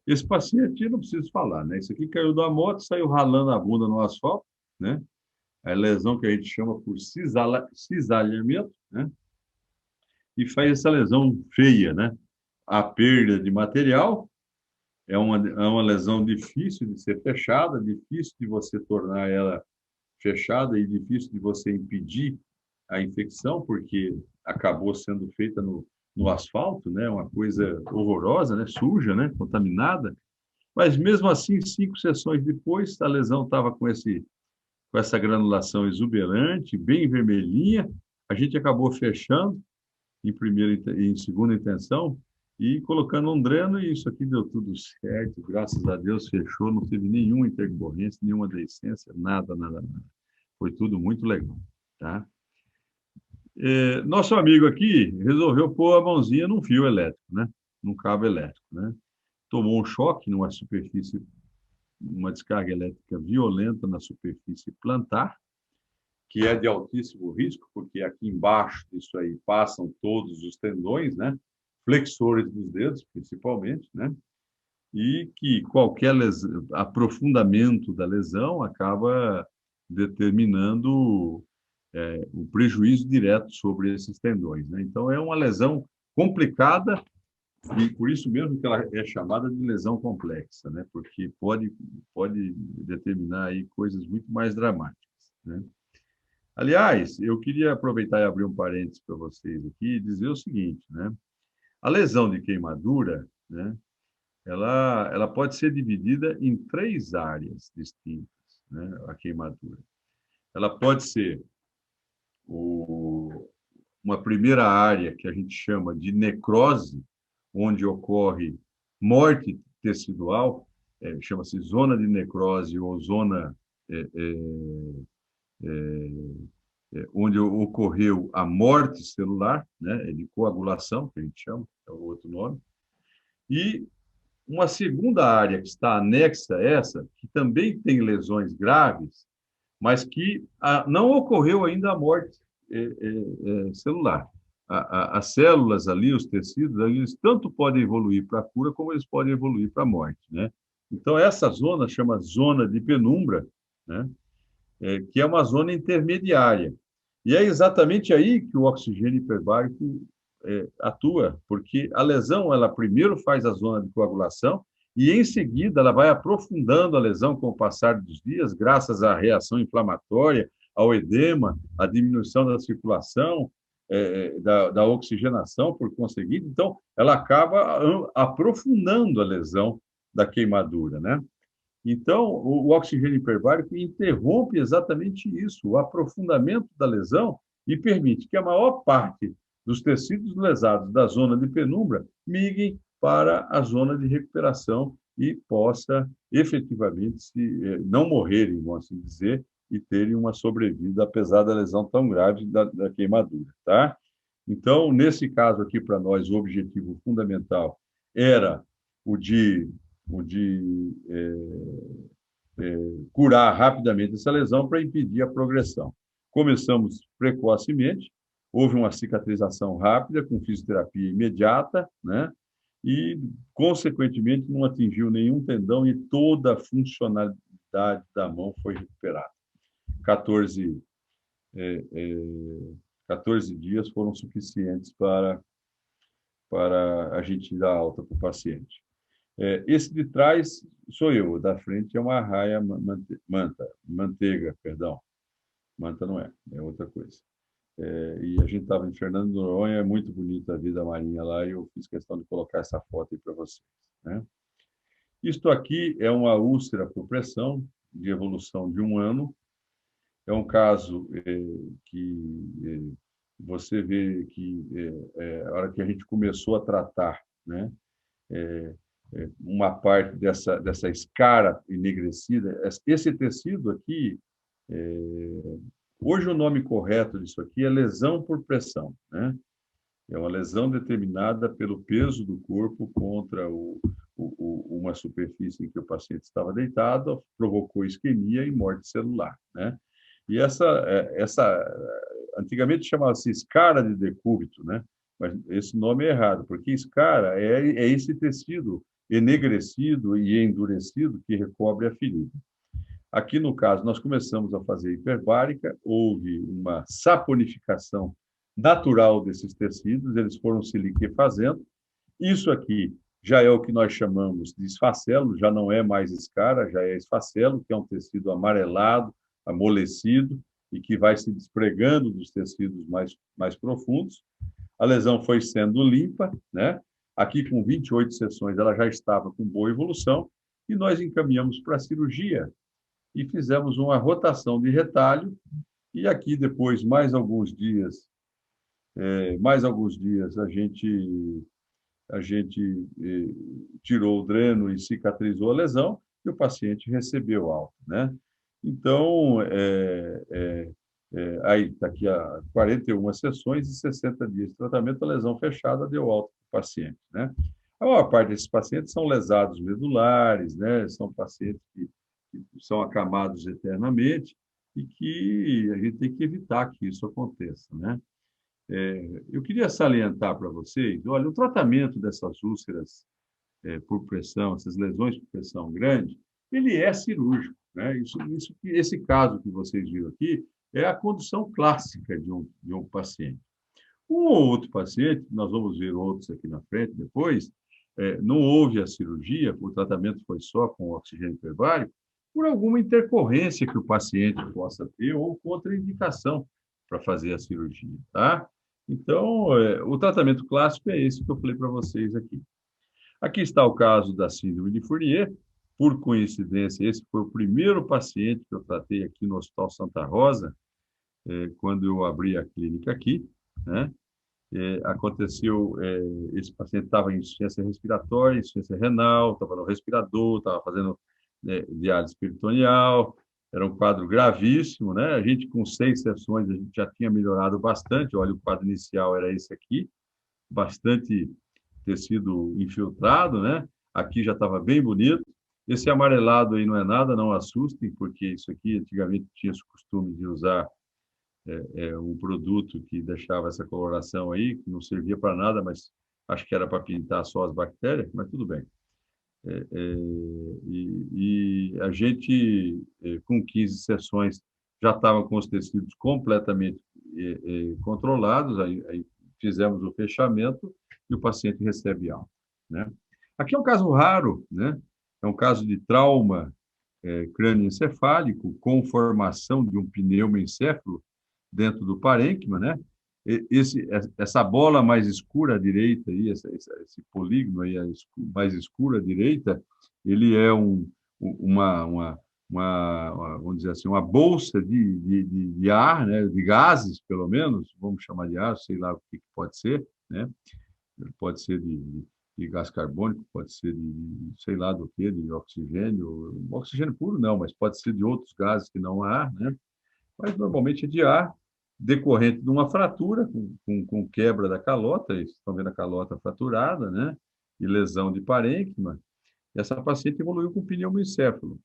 Esse paciente, não preciso falar, né? Isso aqui caiu da moto, saiu ralando a bunda no asfalto, né? A lesão que a gente chama por cisalhamento, né? E faz essa lesão feia, né? a perda de material, é uma lesão difícil de ser fechada, difícil de você tornar ela fechada e difícil de você impedir a infecção, porque acabou sendo feita no asfalto, né? Uma coisa horrorosa, né? Suja, né? Contaminada. Mas mesmo assim, 5 sessões depois, a lesão estava com essa granulação exuberante, bem vermelhinha. A gente acabou fechando em segunda intenção e colocando um dreno, e isso aqui deu tudo certo, graças a Deus fechou, não teve nenhuma intercorrência, nenhuma deiscência, nada, nada, nada. Foi tudo muito legal, tá? Nosso amigo aqui resolveu pôr a mãozinha num fio elétrico, né? Num cabo elétrico, né? Tomou um choque numa superfície, uma descarga elétrica violenta na superfície plantar, que é de altíssimo risco, porque aqui embaixo disso aí passam todos os tendões, né? Flexores dos dedos, principalmente, né? E que qualquer aprofundamento da lesão acaba determinando o prejuízo direto sobre esses tendões, né? Então, é uma lesão complicada e por isso mesmo que ela é chamada de lesão complexa, né? Porque pode determinar aí coisas muito mais dramáticas, né? Aliás, eu queria aproveitar e abrir um parênteses para vocês aqui e dizer o seguinte, né? A lesão de queimadura, né? Ela pode ser dividida em 3 áreas distintas, né? A queimadura. Ela pode ser uma primeira área que a gente chama de necrose, onde ocorre morte tecidual, chama-se zona de necrose ou zona onde ocorreu a morte celular, né, de coagulação, que a gente chama, é o outro nome, e uma segunda área que está anexa a essa, que também tem lesões graves, mas que não ocorreu ainda a morte celular. As células ali, os tecidos, eles tanto podem evoluir para a cura, como eles podem evoluir para a morte, né? Então, essa zona chama zona de penumbra, né? Que é uma zona intermediária. E é exatamente aí que o oxigênio hiperbárico atua, porque a lesão, ela primeiro faz a zona de coagulação e, em seguida, ela vai aprofundando a lesão com o passar dos dias, graças à reação inflamatória, ao edema, à diminuição da circulação, da oxigenação, por conseguinte. Então, ela acaba aprofundando a lesão da queimadura, né? Então, o oxigênio hiperbárico interrompe exatamente isso, o aprofundamento da lesão, e permite que a maior parte dos tecidos lesados da zona de penumbra migrem para a zona de recuperação e possa efetivamente não morrerem, vamos assim dizer, e terem uma sobrevida, apesar da lesão tão grave da queimadura, tá? Então, nesse caso aqui, para nós, o objetivo fundamental era o de curar rapidamente essa lesão para impedir a progressão. Começamos precocemente, houve uma cicatrização rápida, com fisioterapia imediata, né? E, consequentemente, não atingiu nenhum tendão e toda a funcionalidade da mão foi recuperada. 14 dias foram suficientes para a gente dar alta para o paciente. Esse de trás sou eu, o da frente é uma arraia manteiga, perdão. Manta não é outra coisa. E a gente estava em Fernando de Noronha, é muito bonita a vida marinha lá, e eu fiz questão de colocar essa foto aí para vocês, né? Isto aqui é uma úlcera por pressão, de evolução de 1 ano. É um caso que você vê que a hora que a gente começou a tratar, né? Uma parte dessa escara enegrecida. Esse tecido aqui, hoje o nome correto disso aqui é lesão por pressão, né? É uma lesão determinada pelo peso do corpo contra uma superfície em que o paciente estava deitado, provocou isquemia e morte celular, né? E antigamente chamava-se escara de decúbito, né? Mas esse nome é errado, porque escara é esse tecido enegrecido e endurecido que recobre a ferida. Aqui, no caso, nós começamos a fazer hiperbárica, houve uma saponificação natural desses tecidos, eles foram se liquefazendo, Isso aqui já é o que nós chamamos de esfacelo, já não é mais escara, já é esfacelo, que é um tecido amarelado, amolecido, e que vai se despregando dos tecidos mais profundos. A lesão foi sendo limpa, né? Aqui com 28 sessões ela já estava com boa evolução, e nós encaminhamos para a cirurgia e fizemos uma rotação de retalho, e aqui depois, mais alguns dias a gente tirou o dreno e cicatrizou a lesão e o paciente recebeu alta, né? Então, aí está aqui a 41 sessões e 60 dias de tratamento, a lesão fechada deu alta para o paciente, né? A maior parte desses pacientes são lesados medulares, né? São pacientes que são acamados eternamente e que a gente tem que evitar que isso aconteça, né? Eu queria salientar para vocês, olha, o tratamento dessas úlceras por pressão, essas lesões por pressão grande, ele é cirúrgico, né? Esse caso que vocês viram aqui é a condução clássica de um paciente. Um ou outro paciente, nós vamos ver outros aqui na frente depois, não houve a cirurgia, o tratamento foi só com oxigênio hiperbárico, por alguma intercorrência que o paciente possa ter ou contraindicação para fazer a cirurgia, tá? Então, o tratamento clássico é esse que eu falei para vocês aqui. Aqui está o caso da síndrome de Fourier. Por coincidência, esse foi o primeiro paciente que eu tratei aqui no Hospital Santa Rosa, quando eu abri a clínica aqui, né? Aconteceu, esse paciente estava em insuficiência respiratória, insuficiência renal, estava no respirador, estava fazendo diálise peritoneal, era um quadro gravíssimo, né? A gente, com 6 sessões, a gente já tinha melhorado bastante. Olha, o quadro inicial era esse aqui, bastante tecido infiltrado, né? Aqui já estava bem bonito. Esse amarelado aí não é nada, não assustem, porque isso aqui antigamente tinha esse costume de usar um produto que deixava essa coloração aí, que não servia para nada, mas acho que era para pintar só as bactérias, mas tudo bem. E a gente, com 15 sessões, já estava com os tecidos completamente controlados, aí fizemos o fechamento e o paciente recebe alta, né? Aqui é um caso raro, né? É um caso de trauma crânioencefálico com formação de um pneumoencéfalo dentro do parênquima, né? Essa bola mais escura à direita, aí, esse polígono aí, mais escuro à direita, ele é vamos dizer assim, uma bolsa de ar, né? De gases, pelo menos, vamos chamar de ar, sei lá o que pode ser, né? Pode ser de gás carbônico, pode ser de sei lá do que, de oxigênio puro não, mas pode ser de outros gases que não ar, né? Mas normalmente é de ar, decorrente de uma fratura, com quebra da calota, vocês estão vendo a calota fraturada, né? E lesão de parênquima. E essa paciente evoluiu com pneumoencéfalo.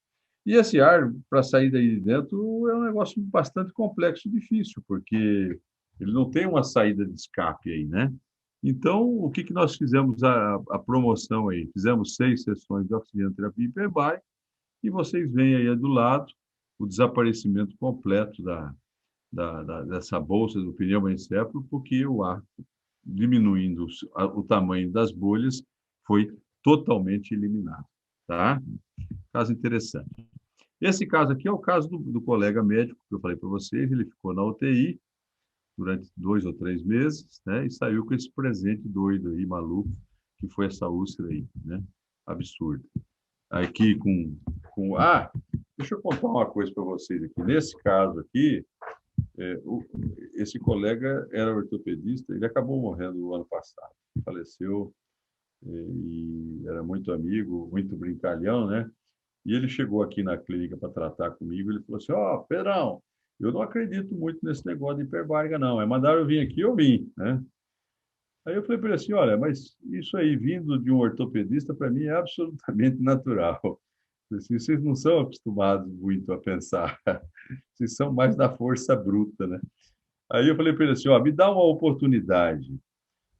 E esse ar, para sair daí de dentro, é um negócio bastante complexo e difícil, porque ele não tem uma saída de escape aí, né? Então, o que nós fizemos a promoção aí? Fizemos 6 sessões de oxigenoterapia hiperbárica e vocês veem aí do lado o desaparecimento completo dessa bolsa do pneumoencéfalo, porque o ar, diminuindo o tamanho das bolhas, foi totalmente eliminado, tá? Caso interessante. Esse caso aqui é o caso do colega médico que eu falei para vocês, ele ficou na UTI durante 2 ou 3 meses, né? E saiu com esse presente doido aí, maluco, que foi essa úlcera aí, né? Absurdo. Aqui deixa eu contar uma coisa para vocês aqui. Nesse caso aqui, esse colega era ortopedista, ele acabou morrendo no ano passado, faleceu, e era muito amigo, muito brincalhão, né? E ele chegou aqui na clínica para tratar comigo, ele falou assim, Pedrão, eu não acredito muito nesse negócio de hiperbárica, não. Mandaram eu vir aqui, eu vim, né? Aí eu falei para ele assim, olha, mas isso aí vindo de um ortopedista, para mim é absolutamente natural. Assim, vocês não são acostumados muito a pensar, vocês são mais da força bruta, né? Aí eu falei para ele assim, me dá uma oportunidade,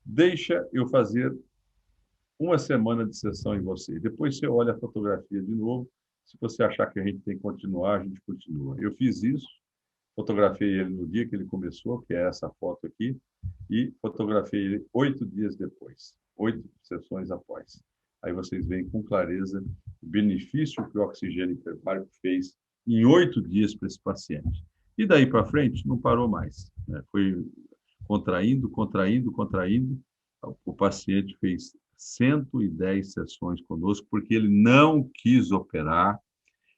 deixa eu fazer uma semana de sessão em você. Depois você olha a fotografia de novo. Se você achar que a gente tem que continuar, a gente continua. Eu fiz isso, fotografei ele no dia que ele começou, que é essa foto aqui, e fotografei ele 8 dias depois. 8 sessões após. Aí vocês veem com clareza o benefício que o oxigênio hiperbárico fez em 8 dias para esse paciente. E daí para frente, não parou mais, né? Foi contraindo, contraindo, contraindo. O paciente fez 110 sessões conosco, porque ele não quis operar,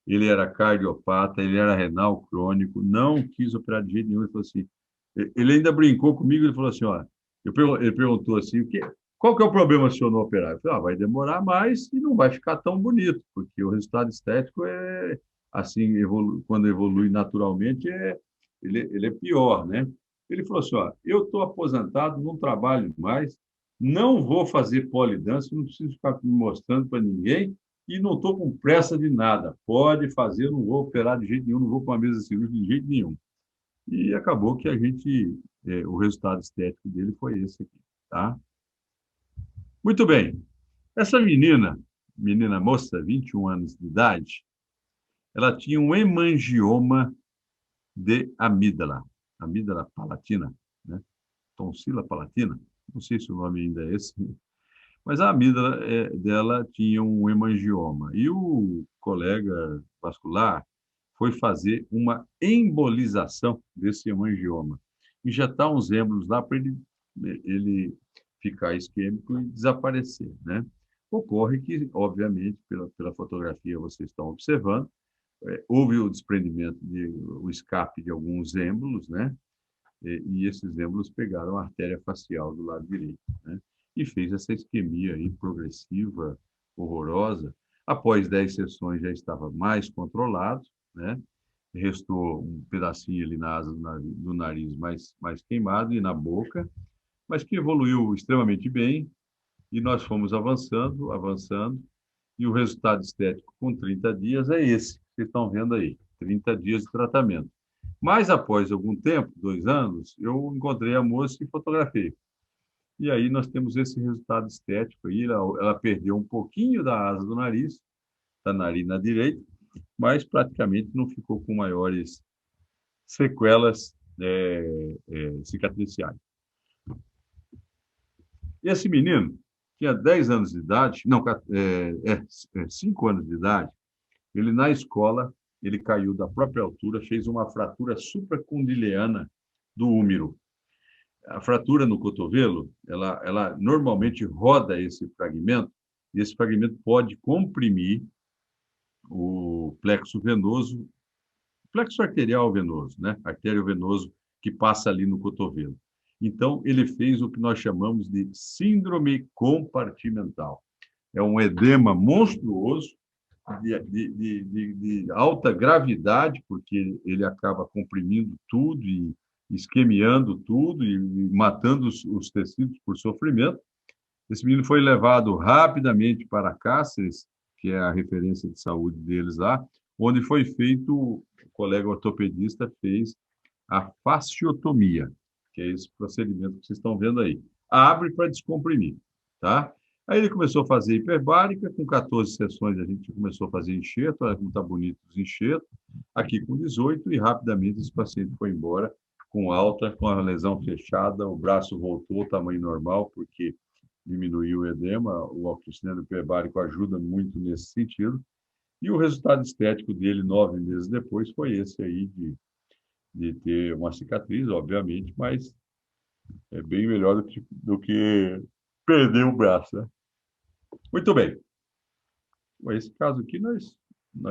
ele era cardiopata, ele era renal crônico, não quis operar de jeito nenhum. Ele falou assim, ele ainda brincou comigo, ele falou assim, ó, ele perguntou assim, qual que é o problema se eu não operar? Eu falei, vai demorar mais e não vai ficar tão bonito, porque o resultado estético é assim, quando evolui naturalmente, ele é pior, né? Ele falou assim, ó, eu estou aposentado, não trabalho mais, não vou fazer polidança, não preciso ficar me mostrando para ninguém e não estou com pressa de nada. Pode fazer, não vou operar de jeito nenhum, não vou para uma mesa cirúrgica de jeito nenhum. E acabou que o resultado estético dele foi esse aqui, tá? Muito bem. Essa menina moça, 21 anos de idade, ela tinha um hemangioma de amígdala palatina, né? Tonsila palatina, não sei se o nome ainda é esse, mas a amígdala dela tinha um hemangioma. E o colega vascular foi fazer uma embolização desse hemangioma. Injetar uns êmbolos lá para ele ficar isquêmico e desaparecer, né? Ocorre que, obviamente, pela fotografia vocês estão observando, houve o desprendimento, o escape de alguns êmbolos, né? E esses êmbolos pegaram a artéria facial do lado direito, né? E fez essa isquemia aí progressiva, horrorosa. Após 10 sessões já estava mais controlado, né? Restou um pedacinho ali na asa do nariz mais queimado e na boca, mas que evoluiu extremamente bem e nós fomos avançando, avançando, e o resultado estético com 30 dias é esse que vocês estão vendo aí, 30 dias de tratamento. Mas após algum tempo, 2 anos, eu encontrei a moça e fotografei. E aí nós temos esse resultado estético aí, ela perdeu um pouquinho da asa do nariz, da narina direita, mas praticamente não ficou com maiores sequelas cicatriciais. Esse menino tinha 10 anos de idade, não, 5 anos de idade, ele na escola, ele caiu da própria altura, fez uma fratura supracondyleana do húmero. A fratura no cotovelo, ela normalmente roda esse fragmento, e esse fragmento pode comprimir o plexo venoso, plexo arterial venoso, né? Artério venoso que passa ali no cotovelo. Então, ele fez o que nós chamamos de síndrome compartimental. É um edema monstruoso, de alta gravidade, porque ele acaba comprimindo tudo e isquemiando tudo e matando os tecidos por sofrimento. Esse menino foi levado rapidamente para Cáceres, que é a referência de saúde deles lá, onde foi feito, o colega ortopedista fez a fasciotomia, que é esse procedimento que vocês estão vendo aí. Abre para descomprimir, tá? Aí ele começou a fazer hiperbárica, com 14 sessões a gente começou a fazer enxerto, olha como está bonito os enxertos, aqui com 18, e rapidamente esse paciente foi embora com alta, com a lesão fechada, o braço voltou ao tamanho normal, porque diminuiu o edema, o oxigênio hiperbárico ajuda muito nesse sentido, e o resultado estético dele, 9 meses depois, foi esse aí, de ter uma cicatriz, obviamente, mas é bem melhor do que perder o braço, né? Muito bem. Esse caso aqui nós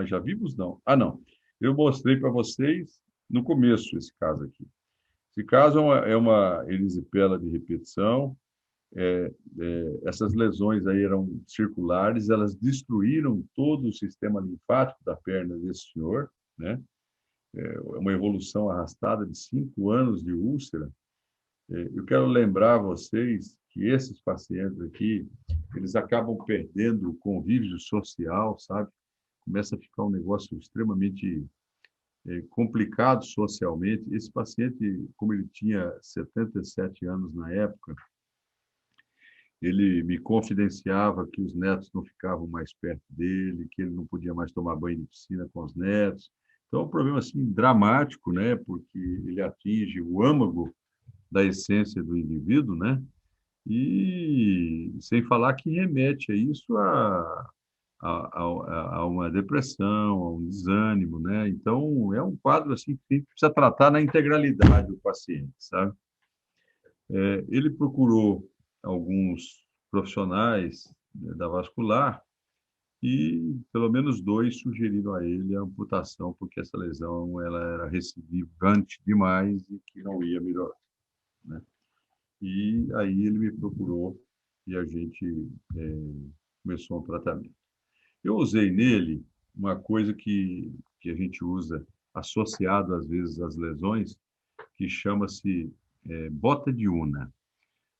já vimos, não? Ah, não. Eu mostrei para vocês no começo esse caso aqui. Esse caso é uma erisipela de repetição. Essas lesões aí eram circulares, elas destruíram todo o sistema linfático da perna desse senhor, né? É uma evolução arrastada de 5 anos de úlcera. Eu quero lembrar a vocês que esses pacientes aqui, eles acabam perdendo o convívio social, sabe? Começa a ficar um negócio extremamente complicado socialmente. Esse paciente, como ele tinha 77 anos na época, ele me confidenciava que os netos não ficavam mais perto dele, que ele não podia mais tomar banho de piscina com os netos. Então, é um problema assim dramático, né? Porque ele atinge o âmago da essência do indivíduo, né? E sem falar que remete a isso a uma depressão, a um desânimo, né? Então, é um quadro assim que a gente precisa tratar na integralidade do paciente, sabe? Ele procurou alguns profissionais, né, da vascular e pelo menos dois sugeriram a ele a amputação porque essa lesão ela era recidivante demais e que não ia melhorar, né? E aí ele me procurou e a gente começou um tratamento. Eu usei nele uma coisa que a gente usa associado às vezes às lesões, que chama-se bota de Una.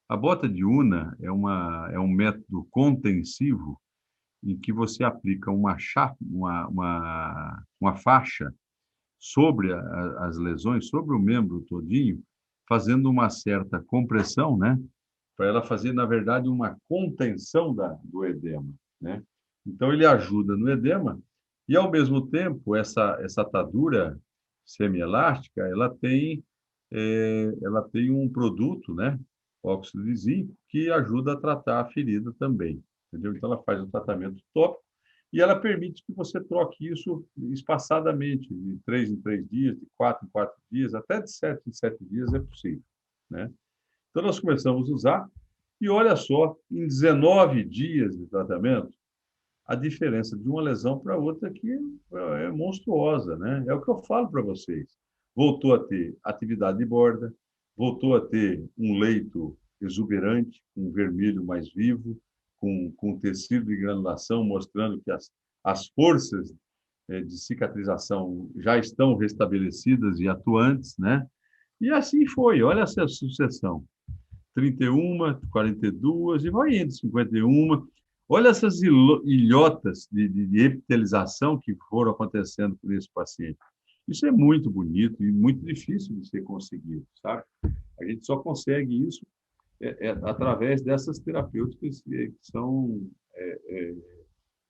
A bota de Una é um método contensivo em que você aplica uma faixa sobre as lesões, sobre o membro todinho, fazendo uma certa compressão, né? Para ela fazer, na verdade, uma contenção do edema, né? Então, ele ajuda no edema e, ao mesmo tempo, essa atadura semielástica, ela tem um produto, né? Óxido de zinco, que ajuda a tratar a ferida também, entendeu? Então, ela faz um tratamento tópico e ela permite que você troque isso espaçadamente, de 3 em 3 dias, de 4 em 4 dias, até de 7 em 7 dias é possível, né? Então, nós começamos a usar e olha só, em 19 dias de tratamento, a diferença de uma lesão para outra que é monstruosa, né? É o que eu falo para vocês. Voltou a ter atividade de borda, voltou a ter um leito exuberante, um vermelho mais vivo, com tecido de granulação, mostrando que as forças de cicatrização já estão restabelecidas e atuantes, né? E assim foi, olha essa sucessão. 31, 42 e vai indo, 51. Olha essas ilhotas de epitelização que foram acontecendo com esse paciente. Isso é muito bonito e muito difícil de ser conseguido, sabe? A gente só consegue isso através dessas terapêuticas que são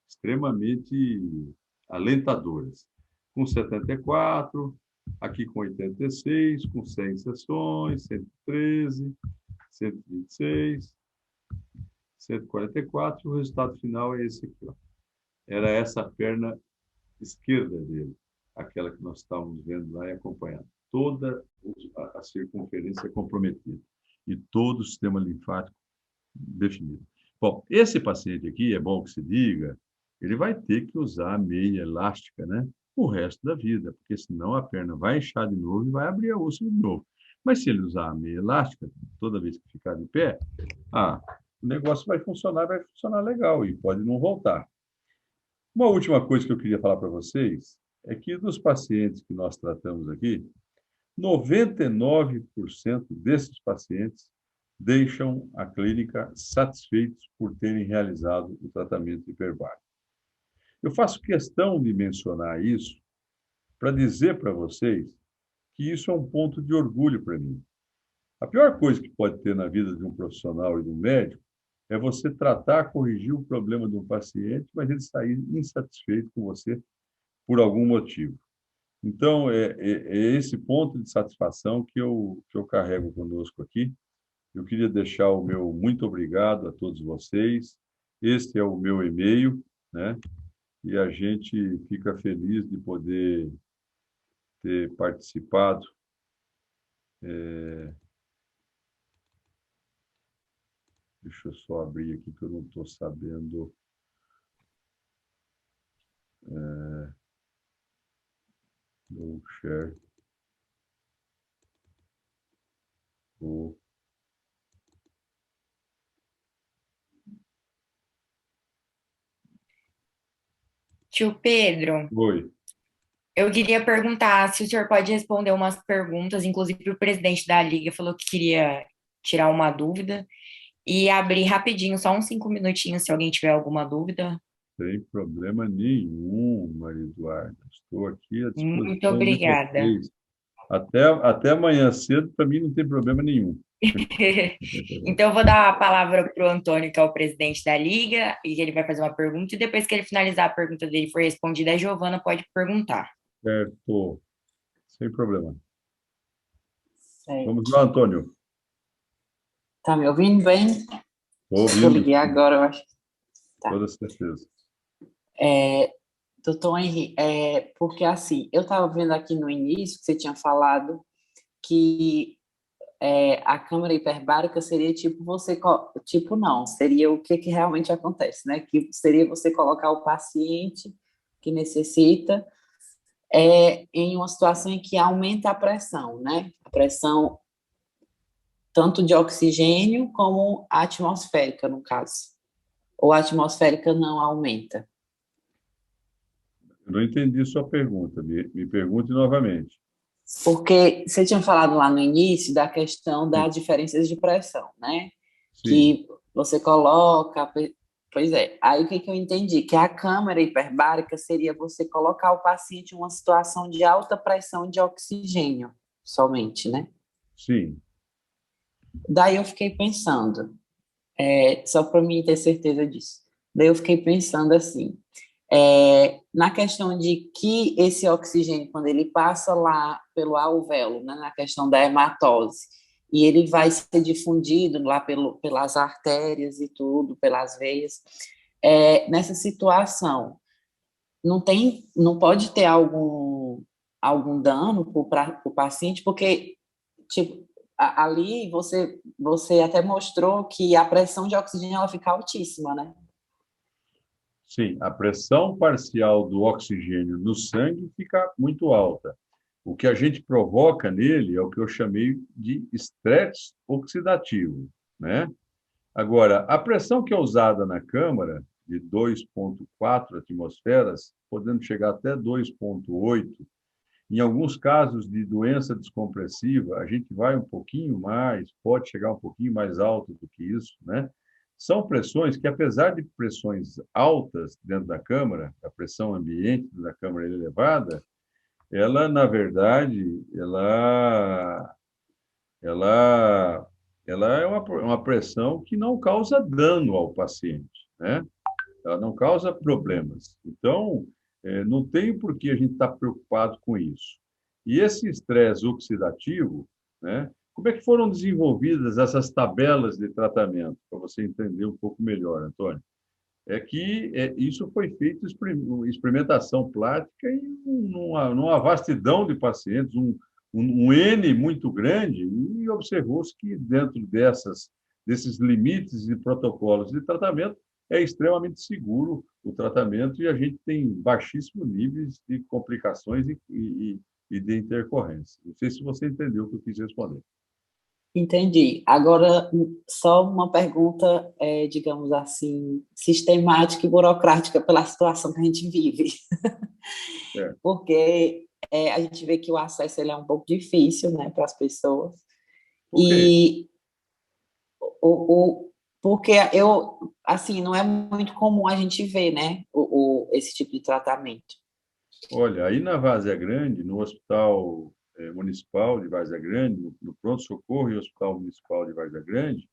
extremamente alentadoras. Com 74, aqui com 86, com 100 sessões, 113, 126, 144, o resultado final é esse aqui, ó. Era essa a perna esquerda dele, aquela que nós estávamos vendo lá e acompanhando. Toda a circunferência comprometida e todo o sistema linfático definido. Bom, esse paciente aqui, é bom que se diga, ele vai ter que usar a meia elástica, né? O resto da vida, porque senão a perna vai inchar de novo e vai abrir a osso de novo. Mas se ele usar a meia elástica, toda vez que ficar de pé, o negócio vai funcionar legal e pode não voltar. Uma última coisa que eu queria falar para vocês é que dos pacientes que nós tratamos aqui, 99% desses pacientes deixam a clínica satisfeitos por terem realizado o tratamento hiperbárico. Eu faço questão de mencionar isso para dizer para vocês que isso é um ponto de orgulho para mim. A pior coisa que pode ter na vida de um profissional e de um médico é você tratar, corrigir o problema de um paciente, mas ele sair insatisfeito com você por algum motivo. Então, é esse ponto de satisfação que eu carrego conosco aqui. Eu queria deixar o meu muito obrigado a todos vocês. Este é o meu e-mail, né? E a gente fica feliz de poder ter participado. Deixa eu só abrir aqui que eu não estou sabendo. No share. Tio Pedro, Oi. eu queria perguntar se o senhor pode responder umas perguntas, inclusive o presidente da Liga falou que queria tirar uma dúvida e abrir rapidinho, só uns 5 minutinhos, se alguém tiver alguma dúvida. Sem problema nenhum, Maria Eduarda. Estou aqui à Muito disposição de obrigada. vocês. Até amanhã cedo, para mim, não tem problema nenhum. Então, eu vou dar a palavra para o Antônio, que é o presidente da Liga, e ele vai fazer uma pergunta, e depois que ele finalizar a pergunta dele for respondida, a Giovana pode perguntar. Certo. Sem problema. Vamos Certo. lá, Antônio. Tá me ouvindo bem? Eu Ouvindo, liguei agora, eu acho. Tá. toda certeza. Doutor Henry, porque assim, eu estava vendo aqui no início que você tinha falado que a câmara hiperbárica seria tipo tipo não, seria o que realmente acontece, né? Que seria você colocar o paciente que necessita em uma situação em que aumenta a pressão, né? A pressão tanto de oxigênio como atmosférica, no caso. Ou a atmosférica não aumenta. Eu não entendi sua pergunta, me pergunte novamente. Porque você tinha falado lá no início da questão Sim, das diferenças de pressão, né? sim, Que você coloca... Pois é, aí o que eu entendi? Que a câmara hiperbárica seria você colocar o paciente em uma situação de alta pressão de oxigênio, somente, né? sim. Daí eu fiquei pensando, só para mim ter certeza disso. Daí eu fiquei pensando assim, na questão de que esse oxigênio, quando ele passa lá pelo alvéolo, né, na questão da hematose, e ele vai ser difundido lá pelas artérias e tudo, pelas veias, nessa situação, não pode ter algum dano para o paciente, porque tipo, ali você até mostrou que a pressão de oxigênio ela fica altíssima, né? Sim, a pressão parcial do oxigênio no sangue fica muito alta. O que a gente provoca nele é o que eu chamei de estresse oxidativo, né? Agora, a pressão que é usada na câmara, de 2,4 atmosferas, podendo chegar até 2,8, em alguns casos de doença descompressiva, a gente vai um pouquinho mais, pode chegar um pouquinho mais alto do que isso, né? São pressões que, apesar de pressões altas dentro da câmara, a pressão ambiente da câmara é elevada, ela, na verdade, ela, ela é uma pressão que não causa dano ao paciente, né? Ela não causa problemas. Então, não tem por que a gente estar preocupado com isso. E esse estresse oxidativo, né? Como é que foram desenvolvidas essas tabelas de tratamento, para você entender um pouco melhor, Antônio? É que isso foi feito experimentação prática em numa vastidão de pacientes, um N muito grande, e observou-se que dentro desses limites e protocolos de tratamento é extremamente seguro o tratamento e a gente tem baixíssimos níveis de complicações e de intercorrência. Não sei se você entendeu o que eu quis responder. Entendi. Agora, só uma pergunta, digamos assim, sistemática e burocrática pela situação que a gente vive. É. Porque a gente vê que o acesso ele é um pouco difícil, né, para as pessoas. Por quê? E porque assim, não é muito comum a gente ver, né, esse tipo de tratamento. Olha, aí na Várzea Grande, no Hospital Municipal de Várzea Grande, no Pronto-Socorro e Hospital Municipal de Várzea Grande,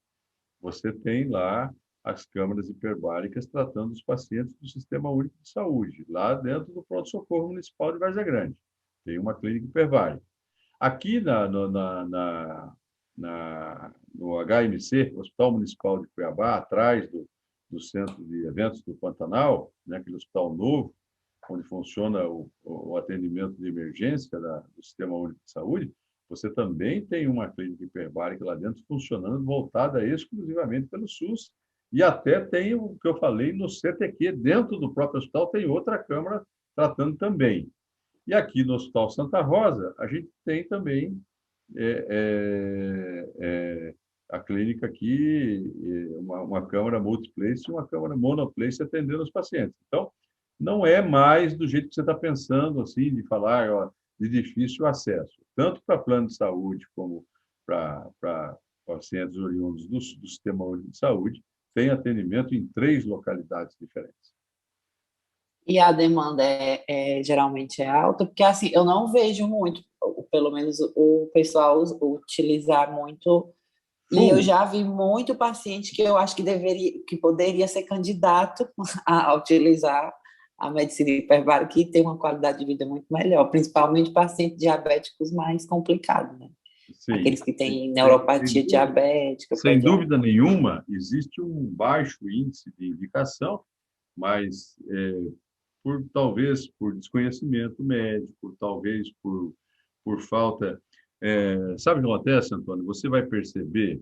você tem lá as câmaras hiperbáricas tratando os pacientes do Sistema Único de Saúde, lá dentro do Pronto-Socorro Municipal de Várzea Grande. Tem uma clínica hiperbárica. Aqui no HMC, Hospital Municipal de Cuiabá, atrás do Centro de Eventos do Pantanal, né, aquele hospital novo, onde funciona o atendimento de emergência do Sistema Único de Saúde, você também tem uma clínica hiperbárica lá dentro funcionando, voltada exclusivamente pelo SUS, e até tem o que eu falei no CTQ, dentro do próprio hospital tem outra câmara tratando também. E aqui no Hospital Santa Rosa, a gente tem também a clínica aqui, uma câmara multiplex e uma câmara monoplex atendendo os pacientes. Então, não é mais do jeito que você está pensando, assim, de falar ó, de difícil acesso, tanto para plano de saúde como para pacientes oriundos do Sistema Único de Saúde, tem atendimento em 3 localidades diferentes. E a demanda geralmente é alta, porque assim, eu não vejo muito, pelo menos o pessoal utilizar muito, e eu já vi muito paciente que eu acho que poderia ser candidato a utilizar a medicina hiperbárica e ter uma qualidade de vida muito melhor, principalmente pacientes diabéticos mais complicados, né? Sim, aqueles que têm sem neuropatia dúvida, diabética, sem dúvida nenhuma, existe um baixo índice de indicação, mas talvez por desconhecimento médico, talvez por falta. Sabe o que acontece, Antônio? Você vai perceber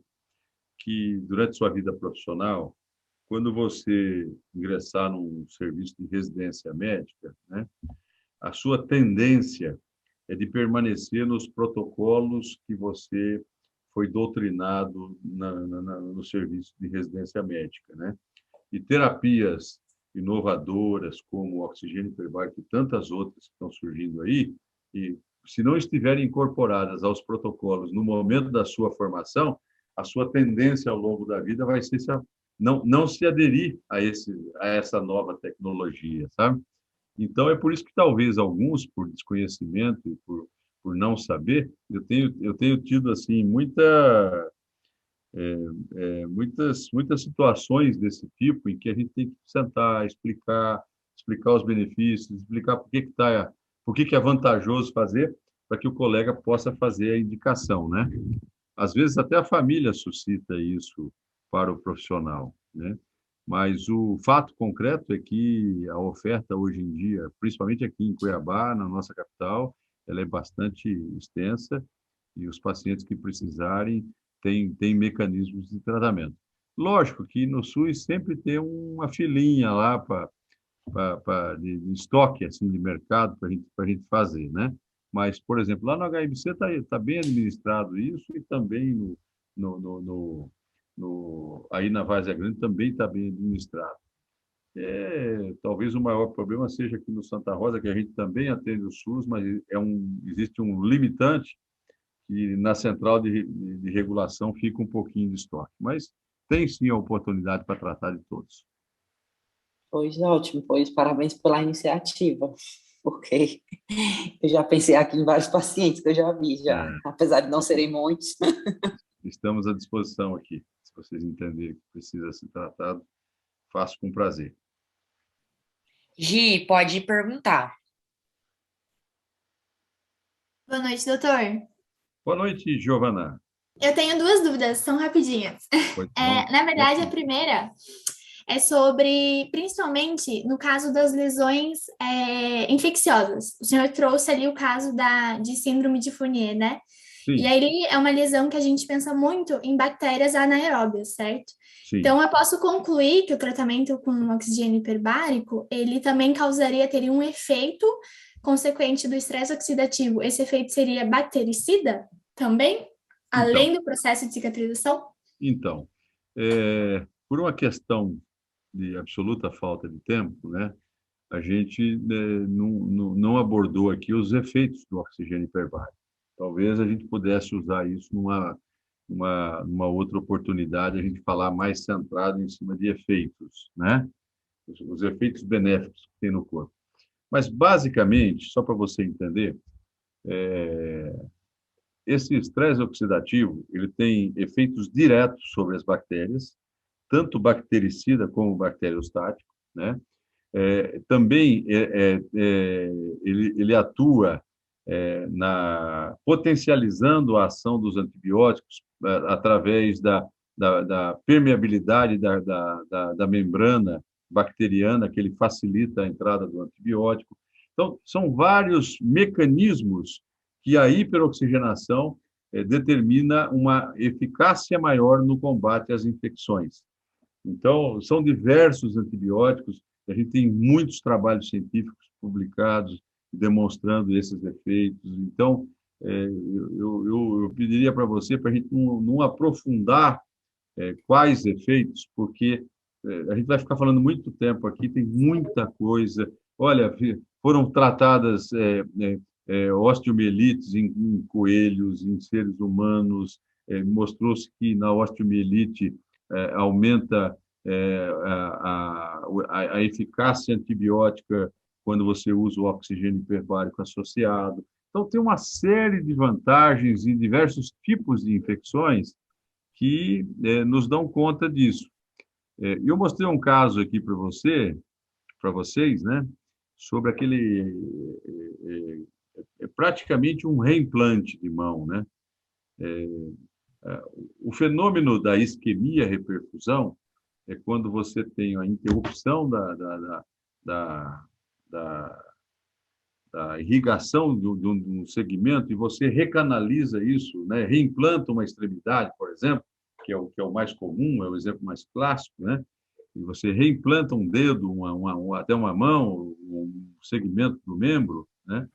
que durante sua vida profissional, quando você ingressar num serviço de residência médica, né, a sua tendência é de permanecer nos protocolos que você foi doutrinado no serviço de residência médica, né? E terapias inovadoras como o oxigênio hiperbárico e tantas outras que estão surgindo aí, e se não estiverem incorporadas aos protocolos no momento da sua formação, a sua tendência ao longo da vida vai ser não se aderir a essa nova tecnologia, sabe? Então, é por isso que talvez alguns, por desconhecimento e por não saber, eu tenho tido assim muitas situações desse tipo em que a gente tem que sentar, explicar os benefícios, explicar por que é vantajoso fazer, para que o colega possa fazer a indicação, né? Às vezes até a família suscita isso para o profissional, né? Mas o fato concreto é que a oferta hoje em dia, principalmente aqui em Cuiabá, na nossa capital, ela é bastante extensa e os pacientes que precisarem têm mecanismos de tratamento. Lógico que no SUS sempre tem uma filinha lá de estoque assim, de mercado para a gente fazer, né? Mas, por exemplo, lá no HMC tá bem administrado isso e também no, no, no, aí na Várzea Grande também está bem administrado. Talvez o maior problema seja aqui no Santa Rosa, que a gente também atende o SUS, mas existe um limitante que na central de regulação fica um pouquinho de estoque. Mas tem sim a oportunidade para tratar de todos. Pois ótimo, pois parabéns pela iniciativa, porque eu já pensei aqui em vários pacientes que eu já vi, já, É, apesar de não serem muitos. estamos à disposição aqui. Se vocês entenderem que precisa ser tratado, faço com prazer. Gi, pode perguntar. Boa noite, doutor. Boa noite, Giovana. Eu tenho duas dúvidas, são rapidinhas. Pois não? Na verdade, a primeira é sobre, principalmente, no caso das lesões infecciosas. O senhor trouxe ali o caso de síndrome de Fournier, né? E Sim, aí é uma lesão que a gente pensa muito em bactérias anaeróbias, certo? sim. Então, eu posso concluir que o tratamento com oxigênio hiperbárico, ele também teria um efeito consequente do estresse oxidativo. Esse efeito seria bactericida também, Então, além do processo de cicatrização? então, por uma questão de absoluta falta de tempo, né, a gente não abordou aqui os efeitos do oxigênio hiperbárico. Talvez a gente pudesse usar isso numa outra oportunidade, a gente falar mais centrado em cima de efeitos, né? Os efeitos benéficos que tem no corpo. Mas, basicamente, só para você entender, esse estresse oxidativo ele tem efeitos diretos sobre as bactérias, tanto bactericida como bacteriostático, né? Também ele atua potencializando a ação dos antibióticos através da permeabilidade da membrana bacteriana, que ele facilita a entrada do antibiótico. Então, são vários mecanismos que a hiperoxigenação determina uma eficácia maior no combate às infecções. Então, são diversos antibióticos, a gente tem muitos trabalhos científicos publicados demonstrando esses efeitos. Então, eu pediria para você, para a gente não aprofundar quais efeitos, porque a gente vai ficar falando muito tempo aqui, tem muita coisa. Olha, foram tratadas osteomielites em coelhos, em seres humanos, mostrou-se que na osteomielite aumenta a eficácia antibiótica quando você usa o oxigênio hiperbárico associado. Então, tem uma série de vantagens em diversos tipos de infecções que nos dão conta disso. Eu mostrei um caso aqui para vocês, né, sobre aquele praticamente um reimplante de mão, né? O fenômeno da isquemia-reperfusão é quando você tem a interrupção da irrigação de um segmento e você recanaliza isso, né? Reimplanta uma extremidade, por exemplo, que é o mais comum, é o exemplo mais clássico, né? E você reimplanta um dedo, até uma mão, um segmento do membro, né?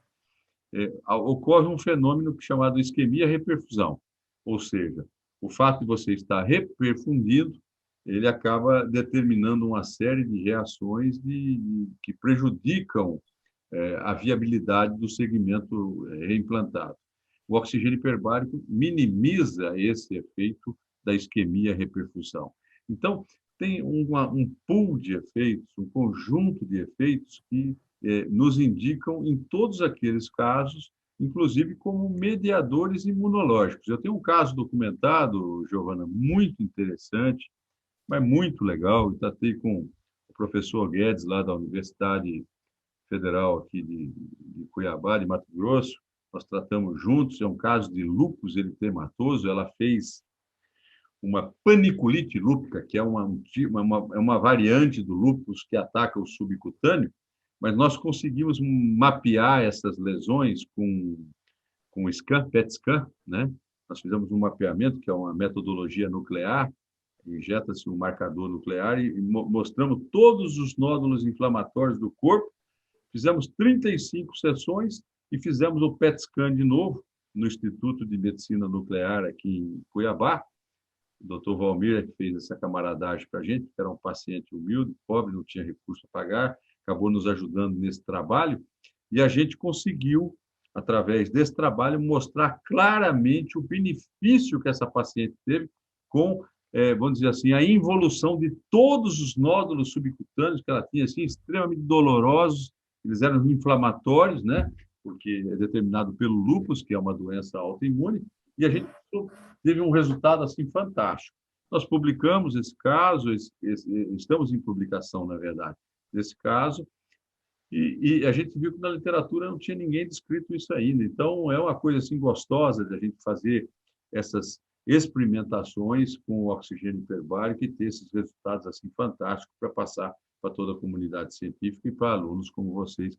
Ocorre um fenômeno chamado isquemia-reperfusão, ou seja, o fato de você estar reperfundindo, ele acaba determinando uma série de reações que prejudicam a viabilidade do segmento reimplantado. O oxigênio hiperbárico minimiza esse efeito da isquemia-reperfusão. Então, tem um pool de efeitos, um conjunto de efeitos que nos indicam, em todos aqueles casos, inclusive como mediadores imunológicos. Eu tenho um caso documentado, Giovana, muito interessante, mas muito legal. Eu tratei com o professor Guedes, lá da Universidade Federal aqui de Cuiabá, de Mato Grosso. Nós tratamos juntos, é um caso de lúpus eritematoso. Ela fez uma paniculite lúpica, que é uma variante do lúpus que ataca o subcutâneo, mas nós conseguimos mapear essas lesões com scan, PET scan, né? Nós fizemos um mapeamento, que é uma metodologia nuclear, injeta-se um marcador nuclear e mostramos todos os nódulos inflamatórios do corpo. Fizemos 35 sessões e fizemos o PET scan de novo no Instituto de Medicina Nuclear aqui em Cuiabá. O Dr. Valmir que fez essa camaradagem para a gente, que era um paciente humilde, pobre, não tinha recurso a pagar, acabou nos ajudando nesse trabalho, e a gente conseguiu, através desse trabalho, mostrar claramente o benefício que essa paciente teve com, vamos dizer assim, a involução de todos os nódulos subcutâneos que ela tinha, assim, extremamente dolorosos, eles eram inflamatórios, né? Porque é determinado pelo lúpus, que é uma doença autoimune, e a gente teve um resultado assim fantástico. Nós publicamos esse caso, estamos em publicação, na verdade, desse caso, e a gente viu que na literatura não tinha ninguém descrito isso ainda. Então, é uma coisa assim gostosa de a gente fazer essas experimentações com o oxigênio hiperbárico e ter esses resultados assim fantásticos para passar para toda a comunidade científica e para alunos como vocês,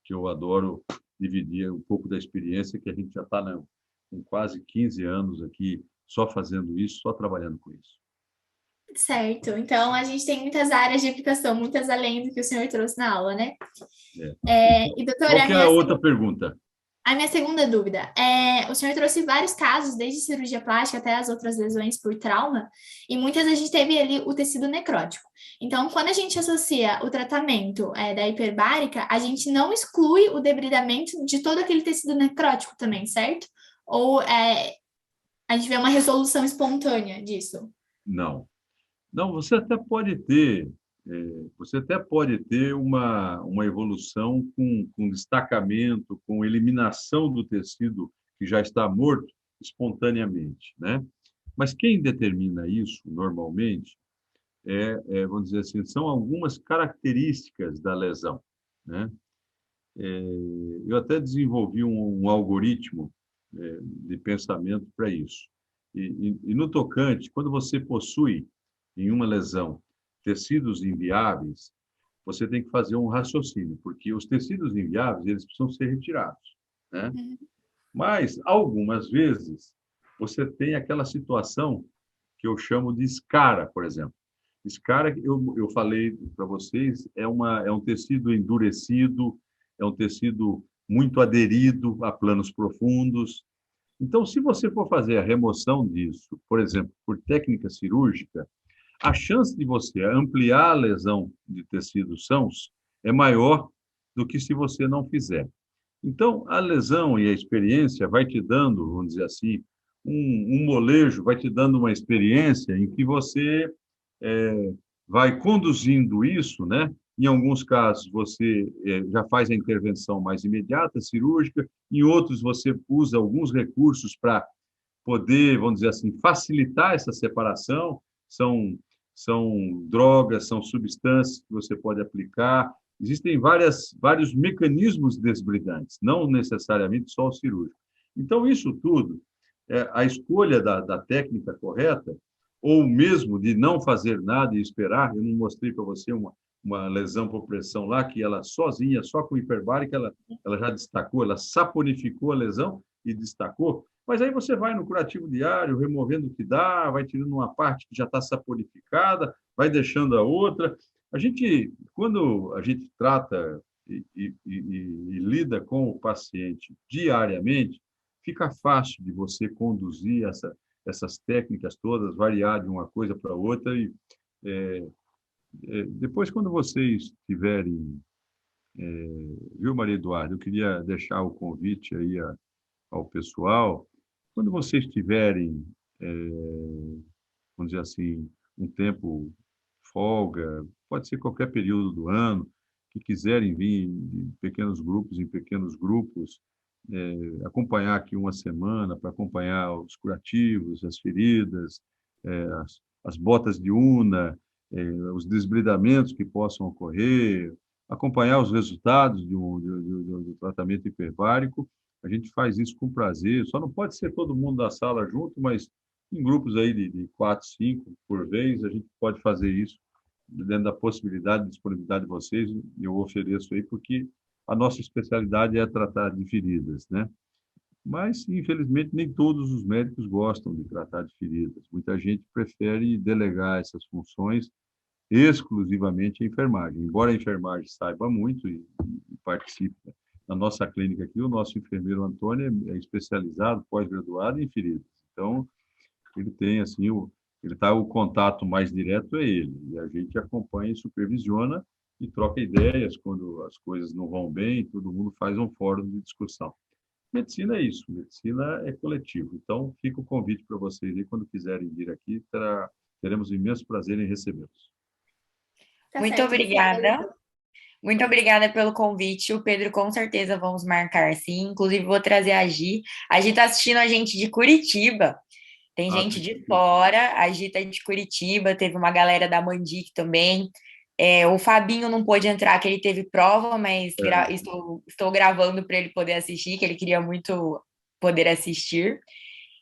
que eu adoro dividir um pouco da experiência, que a gente já está com quase 15 anos aqui só fazendo isso, só trabalhando com isso. Certo. Então, a gente tem muitas áreas de aplicação, muitas além do que o senhor trouxe na aula, né? E, doutora, qual que é a outra pergunta? A minha segunda dúvida o senhor trouxe vários casos, desde cirurgia plástica até as outras lesões por trauma, e muitas a gente teve ali o tecido necrótico. Então, quando a gente associa o tratamento da hiperbárica, a gente não exclui o debridamento de todo aquele tecido necrótico também, certo? Ou a gente vê uma resolução espontânea disso? Não. Não, você até pode ter uma evolução com destacamento, com eliminação do tecido que já está morto espontaneamente, né? Mas quem determina isso, normalmente, vamos dizer assim, são algumas características da lesão, né? Eu até desenvolvi um algoritmo de pensamento para isso. E no tocante, quando você possui em uma lesão tecidos inviáveis, você tem que fazer um raciocínio, porque os tecidos inviáveis, eles precisam ser retirados, né? Mas, algumas vezes, você tem aquela situação que eu chamo de escara, por exemplo. Escara, eu falei para vocês, é um tecido endurecido, é um tecido muito aderido a planos profundos. Então, se você for fazer a remoção disso, por exemplo, por técnica cirúrgica, a chance de você ampliar a lesão de tecidos sãos é maior do que se você não fizer. Então, a lesão e a experiência vai te dando, vamos dizer assim, um molejo, vai te dando uma experiência em que você vai conduzindo isso, né? Em alguns casos, você já faz a intervenção mais imediata, cirúrgica, em outros, você usa alguns recursos para poder, vamos dizer assim, facilitar essa separação. São drogas, são substâncias que você pode aplicar. Existem vários mecanismos desbridantes, não necessariamente só o cirúrgico. Então, isso tudo a escolha da técnica correta, ou mesmo de não fazer nada e esperar. Eu não mostrei para você uma lesão por pressão lá, que ela sozinha, só com hiperbárica, ela já destacou, ela saponificou a lesão e destacou. Mas aí você vai no curativo diário, removendo o que dá, vai tirando uma parte que já está saponificada, vai deixando a outra. Quando a gente trata e lida com o paciente diariamente, fica fácil de você conduzir essas técnicas todas, variar de uma coisa para outra. É, Depois, quando vocês tiverem, viu, Maria Eduarda, eu queria deixar o convite aí ao pessoal, quando vocês tiverem, vamos dizer assim, um tempo folga, pode ser qualquer período do ano, que quiserem vir de pequenos grupos em pequenos grupos, acompanhar aqui uma semana para acompanhar os curativos, as feridas, as botas de una, os desbridamentos que possam ocorrer, acompanhar os resultados do tratamento hiperbárico. A gente faz isso com prazer. Só não pode ser todo mundo da sala junto, mas em grupos aí de 4, 5 por vez, a gente pode fazer isso dentro da possibilidade, disponibilidade de vocês. Eu ofereço aí, porque a nossa especialidade é tratar de feridas, né? Mas, infelizmente, nem todos os médicos gostam de tratar de feridas. Muita gente prefere delegar essas funções exclusivamente à enfermagem. Embora a enfermagem saiba muito e participe. Na nossa clínica aqui, o nosso enfermeiro Antônio é especializado, pós-graduado em feridas. Então, ele tem, assim, o contato mais direto é ele. E a gente acompanha e supervisiona e troca ideias quando as coisas não vão bem, todo mundo faz um fórum de discussão. Medicina é isso, medicina é coletivo. Então, fica o convite para vocês aí, quando quiserem vir aqui, teremos um imenso prazer em recebê-los. Tá Muito certo, obrigada. Muito obrigada pelo convite. O Pedro, com certeza, vamos marcar, sim. Inclusive, vou trazer a Gi. A Gi está assistindo a gente de Curitiba. Tem gente de fora, a Gi tá de Curitiba, teve uma galera da Mandic também. O Fabinho não pôde entrar, que ele teve prova, mas estou gravando para ele poder assistir, que ele queria muito poder assistir.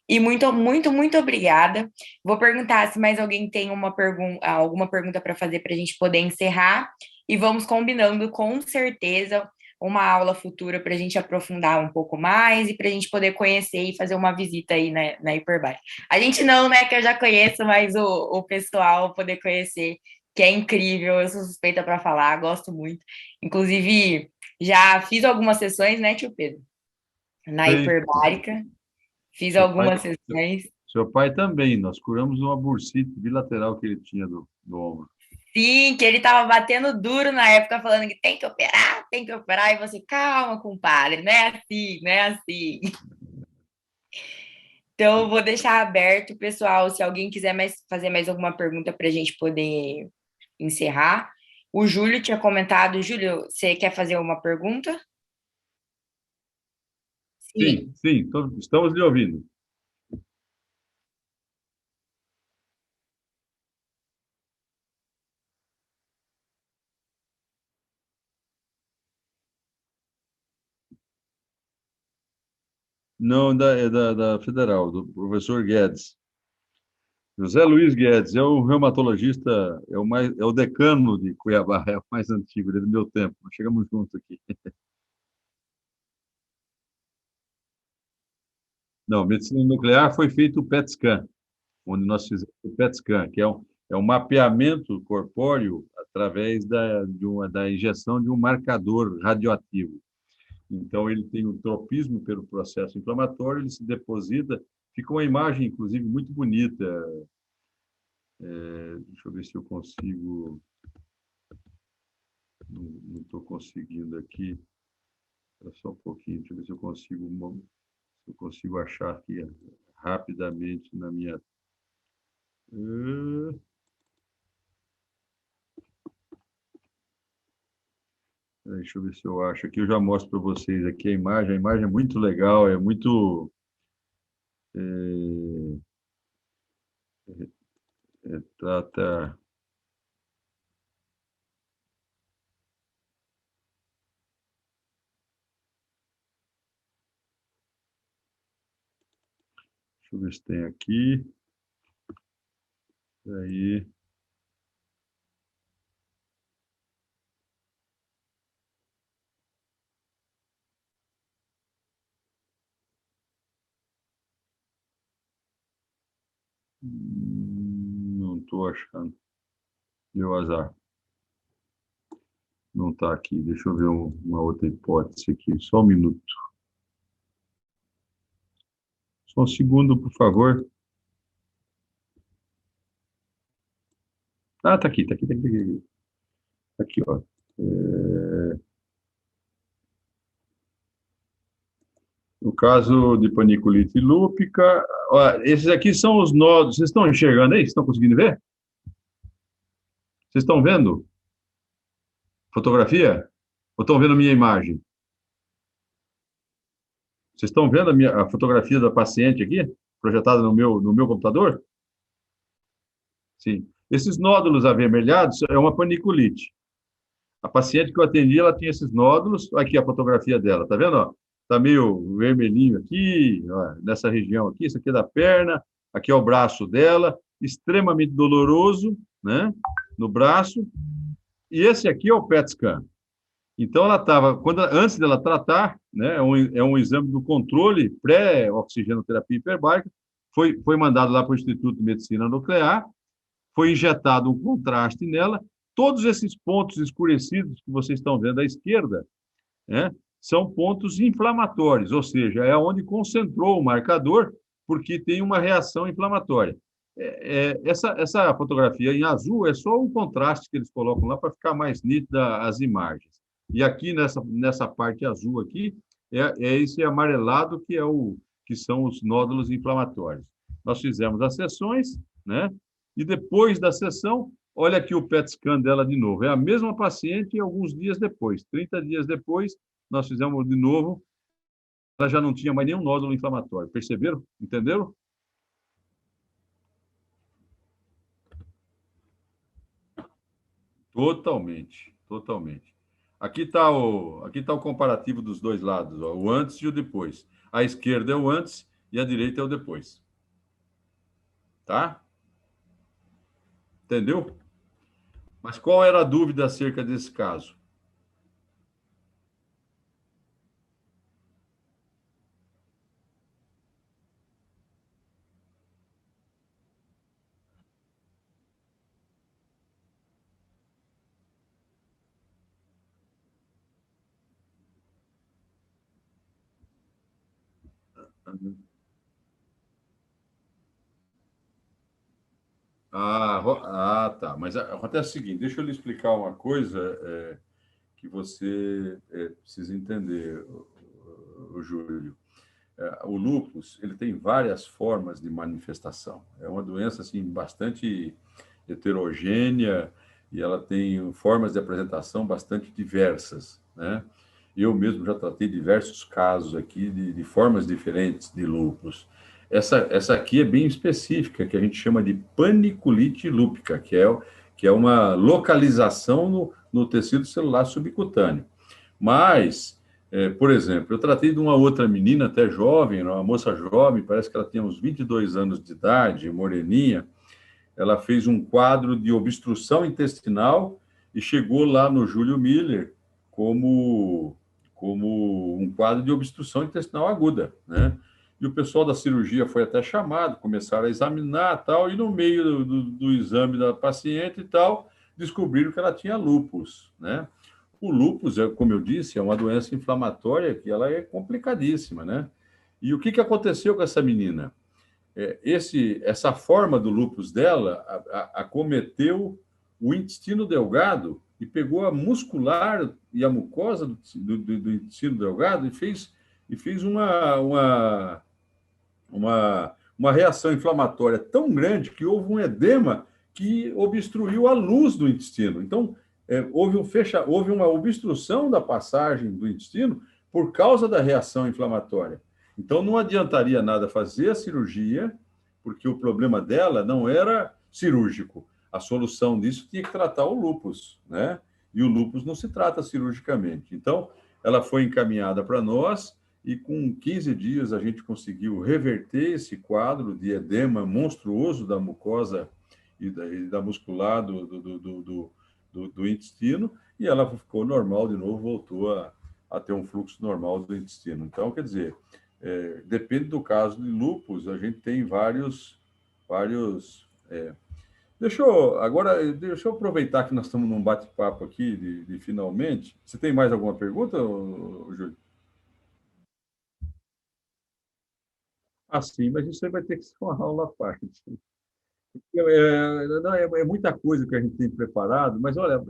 E muito, muito, muito obrigada. Vou perguntar se mais alguém tem alguma pergunta para fazer para a gente poder encerrar. E vamos combinando, com certeza, uma aula futura para a gente aprofundar um pouco mais e para a gente poder conhecer e fazer uma visita aí na Hiperbike. A gente não, né, que eu já conheço, mas o pessoal poder conhecer, que é incrível, eu sou suspeita para falar, gosto muito. Inclusive, já fiz algumas sessões, né, tio Pedro? Na hiperbárica. Fiz Seu pai, algumas sessões. seu pai também. Nós curamos uma bursite bilateral que ele tinha do ombro. Sim, que ele estava batendo duro na época, falando que tem que operar, e você, calma, compadre, não é assim, não é assim. Então, eu vou deixar aberto, pessoal, se alguém quiser fazer mais alguma pergunta para a gente poder encerrar. O Júlio tinha comentado. Júlio, você quer fazer uma pergunta? Sim, sim, estamos lhe ouvindo. Não, é da Federal, do professor Guedes. José Luiz Guedes é o reumatologista, é o decano de Cuiabá, é o mais antigo, ele é do meu tempo. Nós chegamos juntos aqui. Não, medicina nuclear foi feito o PET scan, onde nós fizemos o PET scan, que é um mapeamento corpóreo através da injeção de um marcador radioativo. Então, ele tem um tropismo pelo processo inflamatório, ele se deposita, fica uma imagem, inclusive, muito bonita. Deixa eu ver se eu consigo. Não estou conseguindo aqui. Espera só um pouquinho, deixa eu ver se eu consigo achar aqui rapidamente na minha. Deixa eu ver se eu acho aqui. Eu já mostro para vocês aqui a imagem. A imagem é muito legal, é muito. É, trata. Deixa eu ver se tem aqui. Aí. Não estou achando. Deu azar. Não está aqui. Deixa eu ver uma outra hipótese aqui. Só um minuto. Só um segundo, por favor. Ah, está aqui, está aqui, está aqui, tá aqui. Tá aqui, ó. No caso de paniculite lúpica, ó, esses aqui são os nódulos. Vocês estão enxergando aí? Vocês estão conseguindo ver? Vocês estão vendo? Fotografia? Ou estão vendo a minha imagem? Vocês estão vendo a fotografia da paciente aqui, projetada no meu computador? Sim. Esses nódulos avermelhados é uma paniculite. A paciente que eu atendi, ela tinha esses nódulos. Aqui a fotografia dela, tá vendo? Está meio vermelhinho aqui, ó, nessa região aqui. Isso aqui é da perna, aqui é o braço dela, extremamente doloroso, né? No braço. E esse aqui é o PET scan. Então, ela estava, antes dela tratar, né, é um exame do controle pré-oxigenoterapia hiperbárica, foi mandado lá para o Instituto de Medicina Nuclear, foi injetado um contraste nela. Todos esses pontos escurecidos que vocês estão vendo à esquerda, né, são pontos inflamatórios, ou seja, é onde concentrou o marcador, porque tem uma reação inflamatória. Essa fotografia em azul é só um contraste que eles colocam lá para ficar mais nítida as imagens. E aqui nessa parte azul aqui é esse amarelado que são os nódulos inflamatórios. Nós fizemos as sessões, né? E depois da sessão, olha aqui o PET scan dela de novo. É a mesma paciente alguns dias depois, 30 dias depois, nós fizemos de novo. Ela já não tinha mais nenhum nódulo inflamatório. Perceberam? Entenderam? Totalmente, totalmente. Aqui está o comparativo dos dois lados, ó, o antes e o depois. A esquerda é o antes e a direita é o depois. Tá? Entendeu? Mas qual era a dúvida acerca desse caso? Tá. Mas acontece o seguinte, deixa eu lhe explicar uma coisa que você precisa entender, o Júlio. O lúpus, ele tem várias formas de manifestação. É uma doença assim bastante heterogênea e ela tem formas de apresentação bastante diversas, né? Eu mesmo já tratei diversos casos aqui de formas diferentes de lúpus. Essa aqui é bem específica, que a gente chama de paniculite lúpica, que é uma localização no tecido celular subcutâneo. Mas, por exemplo, eu tratei de uma outra menina, até jovem, uma moça jovem, parece que ela tinha uns 22 anos de idade, moreninha. Ela fez um quadro de obstrução intestinal e chegou lá no Júlio Miller como um quadro de obstrução intestinal aguda, né? E o pessoal da cirurgia foi até chamado, começaram a examinar tal, e no meio do exame da paciente e tal, descobriram que ela tinha lúpus, né? O lúpus, como eu disse, é uma doença inflamatória que ela é complicadíssima, né? E o que aconteceu com essa menina? Essa forma do lúpus dela acometeu o intestino delgado e pegou a muscular e a mucosa do intestino delgado e fez uma reação inflamatória tão grande que houve um edema que obstruiu a luz do intestino. Então, houve uma obstrução da passagem do intestino por causa da reação inflamatória. Então, não adiantaria nada fazer a cirurgia, porque o problema dela não era cirúrgico. A solução disso tinha que tratar o lúpus, né? E o lúpus não se trata cirurgicamente. Então, ela foi encaminhada para nós e com 15 dias a gente conseguiu reverter esse quadro de edema monstruoso da mucosa e da muscular do intestino, e ela ficou normal de novo, voltou a ter um fluxo normal do intestino. Então, quer dizer, depende do caso de lúpus, a gente tem vários. Deixa eu aproveitar que nós estamos num bate-papo aqui de finalmente. Você tem mais alguma pergunta, Júlio? Ah, sim, mas isso aí vai ter que ser uma aula à parte. Não, é muita coisa que a gente tem preparado, mas olha,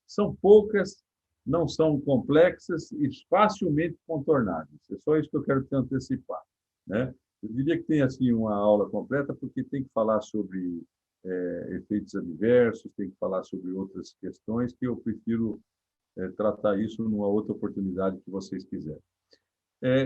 são poucas, não são complexas e facilmente contornáveis. É só isso que eu quero te antecipar, né? Eu diria que tem assim uma aula completa, porque tem que falar sobre efeitos adversos, tem que falar sobre outras questões que eu prefiro tratar isso numa outra oportunidade que vocês quiserem.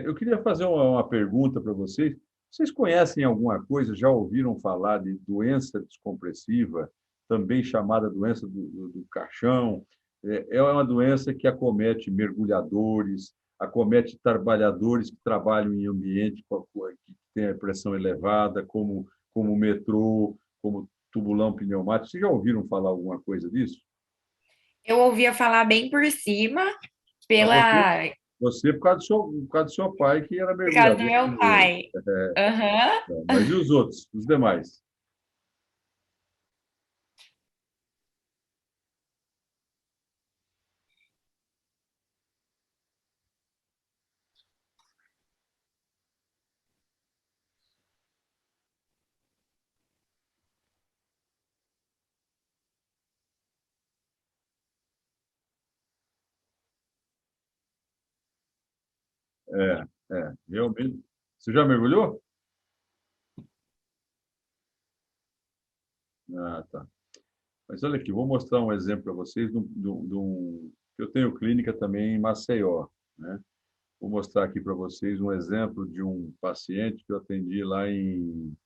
Eu queria fazer uma pergunta para vocês. Vocês conhecem alguma coisa, já ouviram falar de doença descompressiva, também chamada doença do caixão? É uma doença que acomete mergulhadores, acomete trabalhadores que trabalham em ambiente que tem a pressão elevada, como o metrô, como tubulão pneumático. Vocês já ouviram falar alguma coisa disso? Eu ouvia falar bem por cima, Ah, você, pela... você por causa do seu pai, que era por causa do mergulhador meu como ele. pai. Aham. Mas e os outros, os demais? Realmente. Você já mergulhou? Ah, tá. Mas olha aqui, vou mostrar um exemplo para vocês eu tenho clínica também em Maceió, né? Vou mostrar aqui para vocês um exemplo de um paciente que eu atendi lá em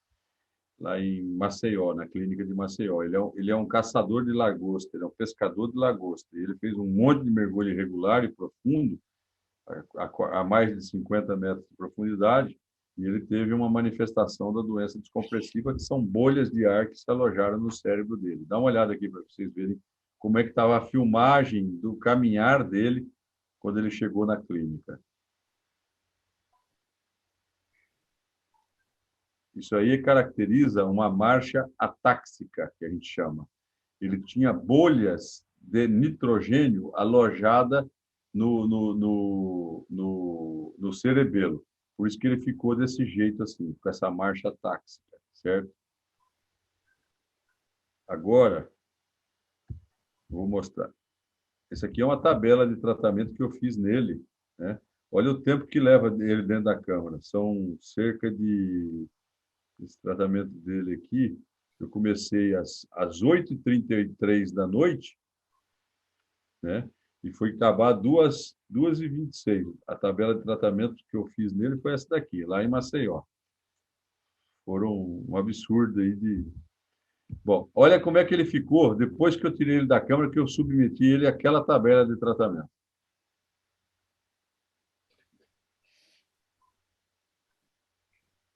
Maceió, na clínica de Maceió. Ele é um caçador de lagosta, ele é um pescador de lagosta. Ele fez um monte de mergulho irregular e profundo, a mais de 50 metros de profundidade, e ele teve uma manifestação da doença descompressiva, que são bolhas de ar que se alojaram no cérebro dele. Dá uma olhada aqui para vocês verem como é que estava a filmagem do caminhar dele quando ele chegou na clínica. Isso aí caracteriza uma marcha atáxica, que a gente chama. Ele tinha bolhas de nitrogênio alojada no cerebelo. Por isso que ele ficou desse jeito assim, com essa marcha táxica, certo? Agora, vou mostrar. Essa aqui é uma tabela de tratamento que eu fiz nele, né? Olha o tempo que leva ele dentro da câmara. São cerca de... Esse tratamento dele aqui, eu comecei às 8h33 da noite, né? E foi acabar 2h26. A tabela de tratamento que eu fiz nele foi essa daqui, lá em Maceió. Foram um absurdo aí de... Bom, olha como é que ele ficou depois que eu tirei ele da câmara, que eu submeti ele àquela tabela de tratamento.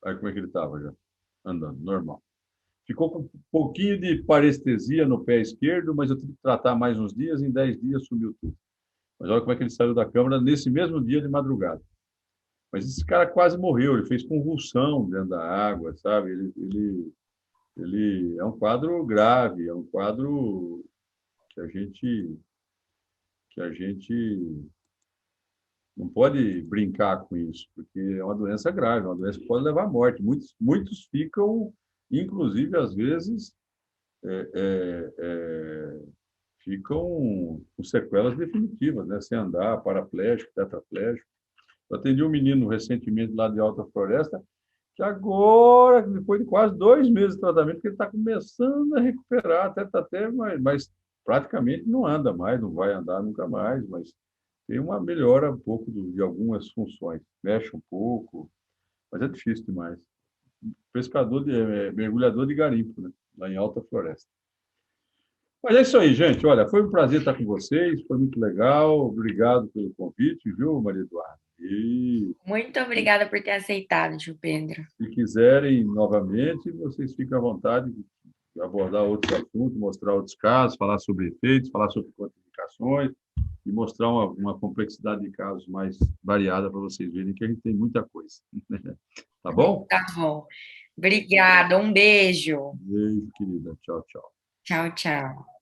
Olha como é que ele estava já, andando, normal. Ficou com um pouquinho de parestesia no pé esquerdo, mas eu tive que tratar mais uns dias, em 10 dias sumiu tudo. Mas olha como é que ele saiu da câmara nesse mesmo dia de madrugada. Mas esse cara quase morreu, ele fez convulsão dentro da água, sabe? Ele é um quadro grave, é um quadro que a gente não pode brincar com isso, porque é uma doença grave, é uma doença que pode levar à morte. Muitos ficam, inclusive, às vezes, é, é, é, ficam com sequelas definitivas, né? Sem andar, paraplégico, tetraplégico. Eu atendi um menino recentemente lá de Alta Floresta, que agora, depois de quase 2 meses de tratamento, que ele está começando a recuperar, até mas praticamente não anda mais, não vai andar nunca mais, mas tem uma melhora um pouco de algumas funções. Mexe um pouco, mas é difícil demais. Mergulhador de garimpo, né? Lá em Alta Floresta. Mas é isso aí, gente. Olha, foi um prazer estar com vocês, foi muito legal. Obrigado pelo convite, viu, Maria Eduarda? E Muito obrigada por ter aceitado, tio Pedro. se quiserem novamente, vocês ficam à vontade de abordar outros assuntos, mostrar outros casos, falar sobre efeitos, falar sobre contraindicações e mostrar uma complexidade de casos mais variada para vocês verem que a gente tem muita coisa. Tá bom? Tá bom. Obrigada, um beijo. Beijo, querida. Tchau, tchau. Tchau, tchau.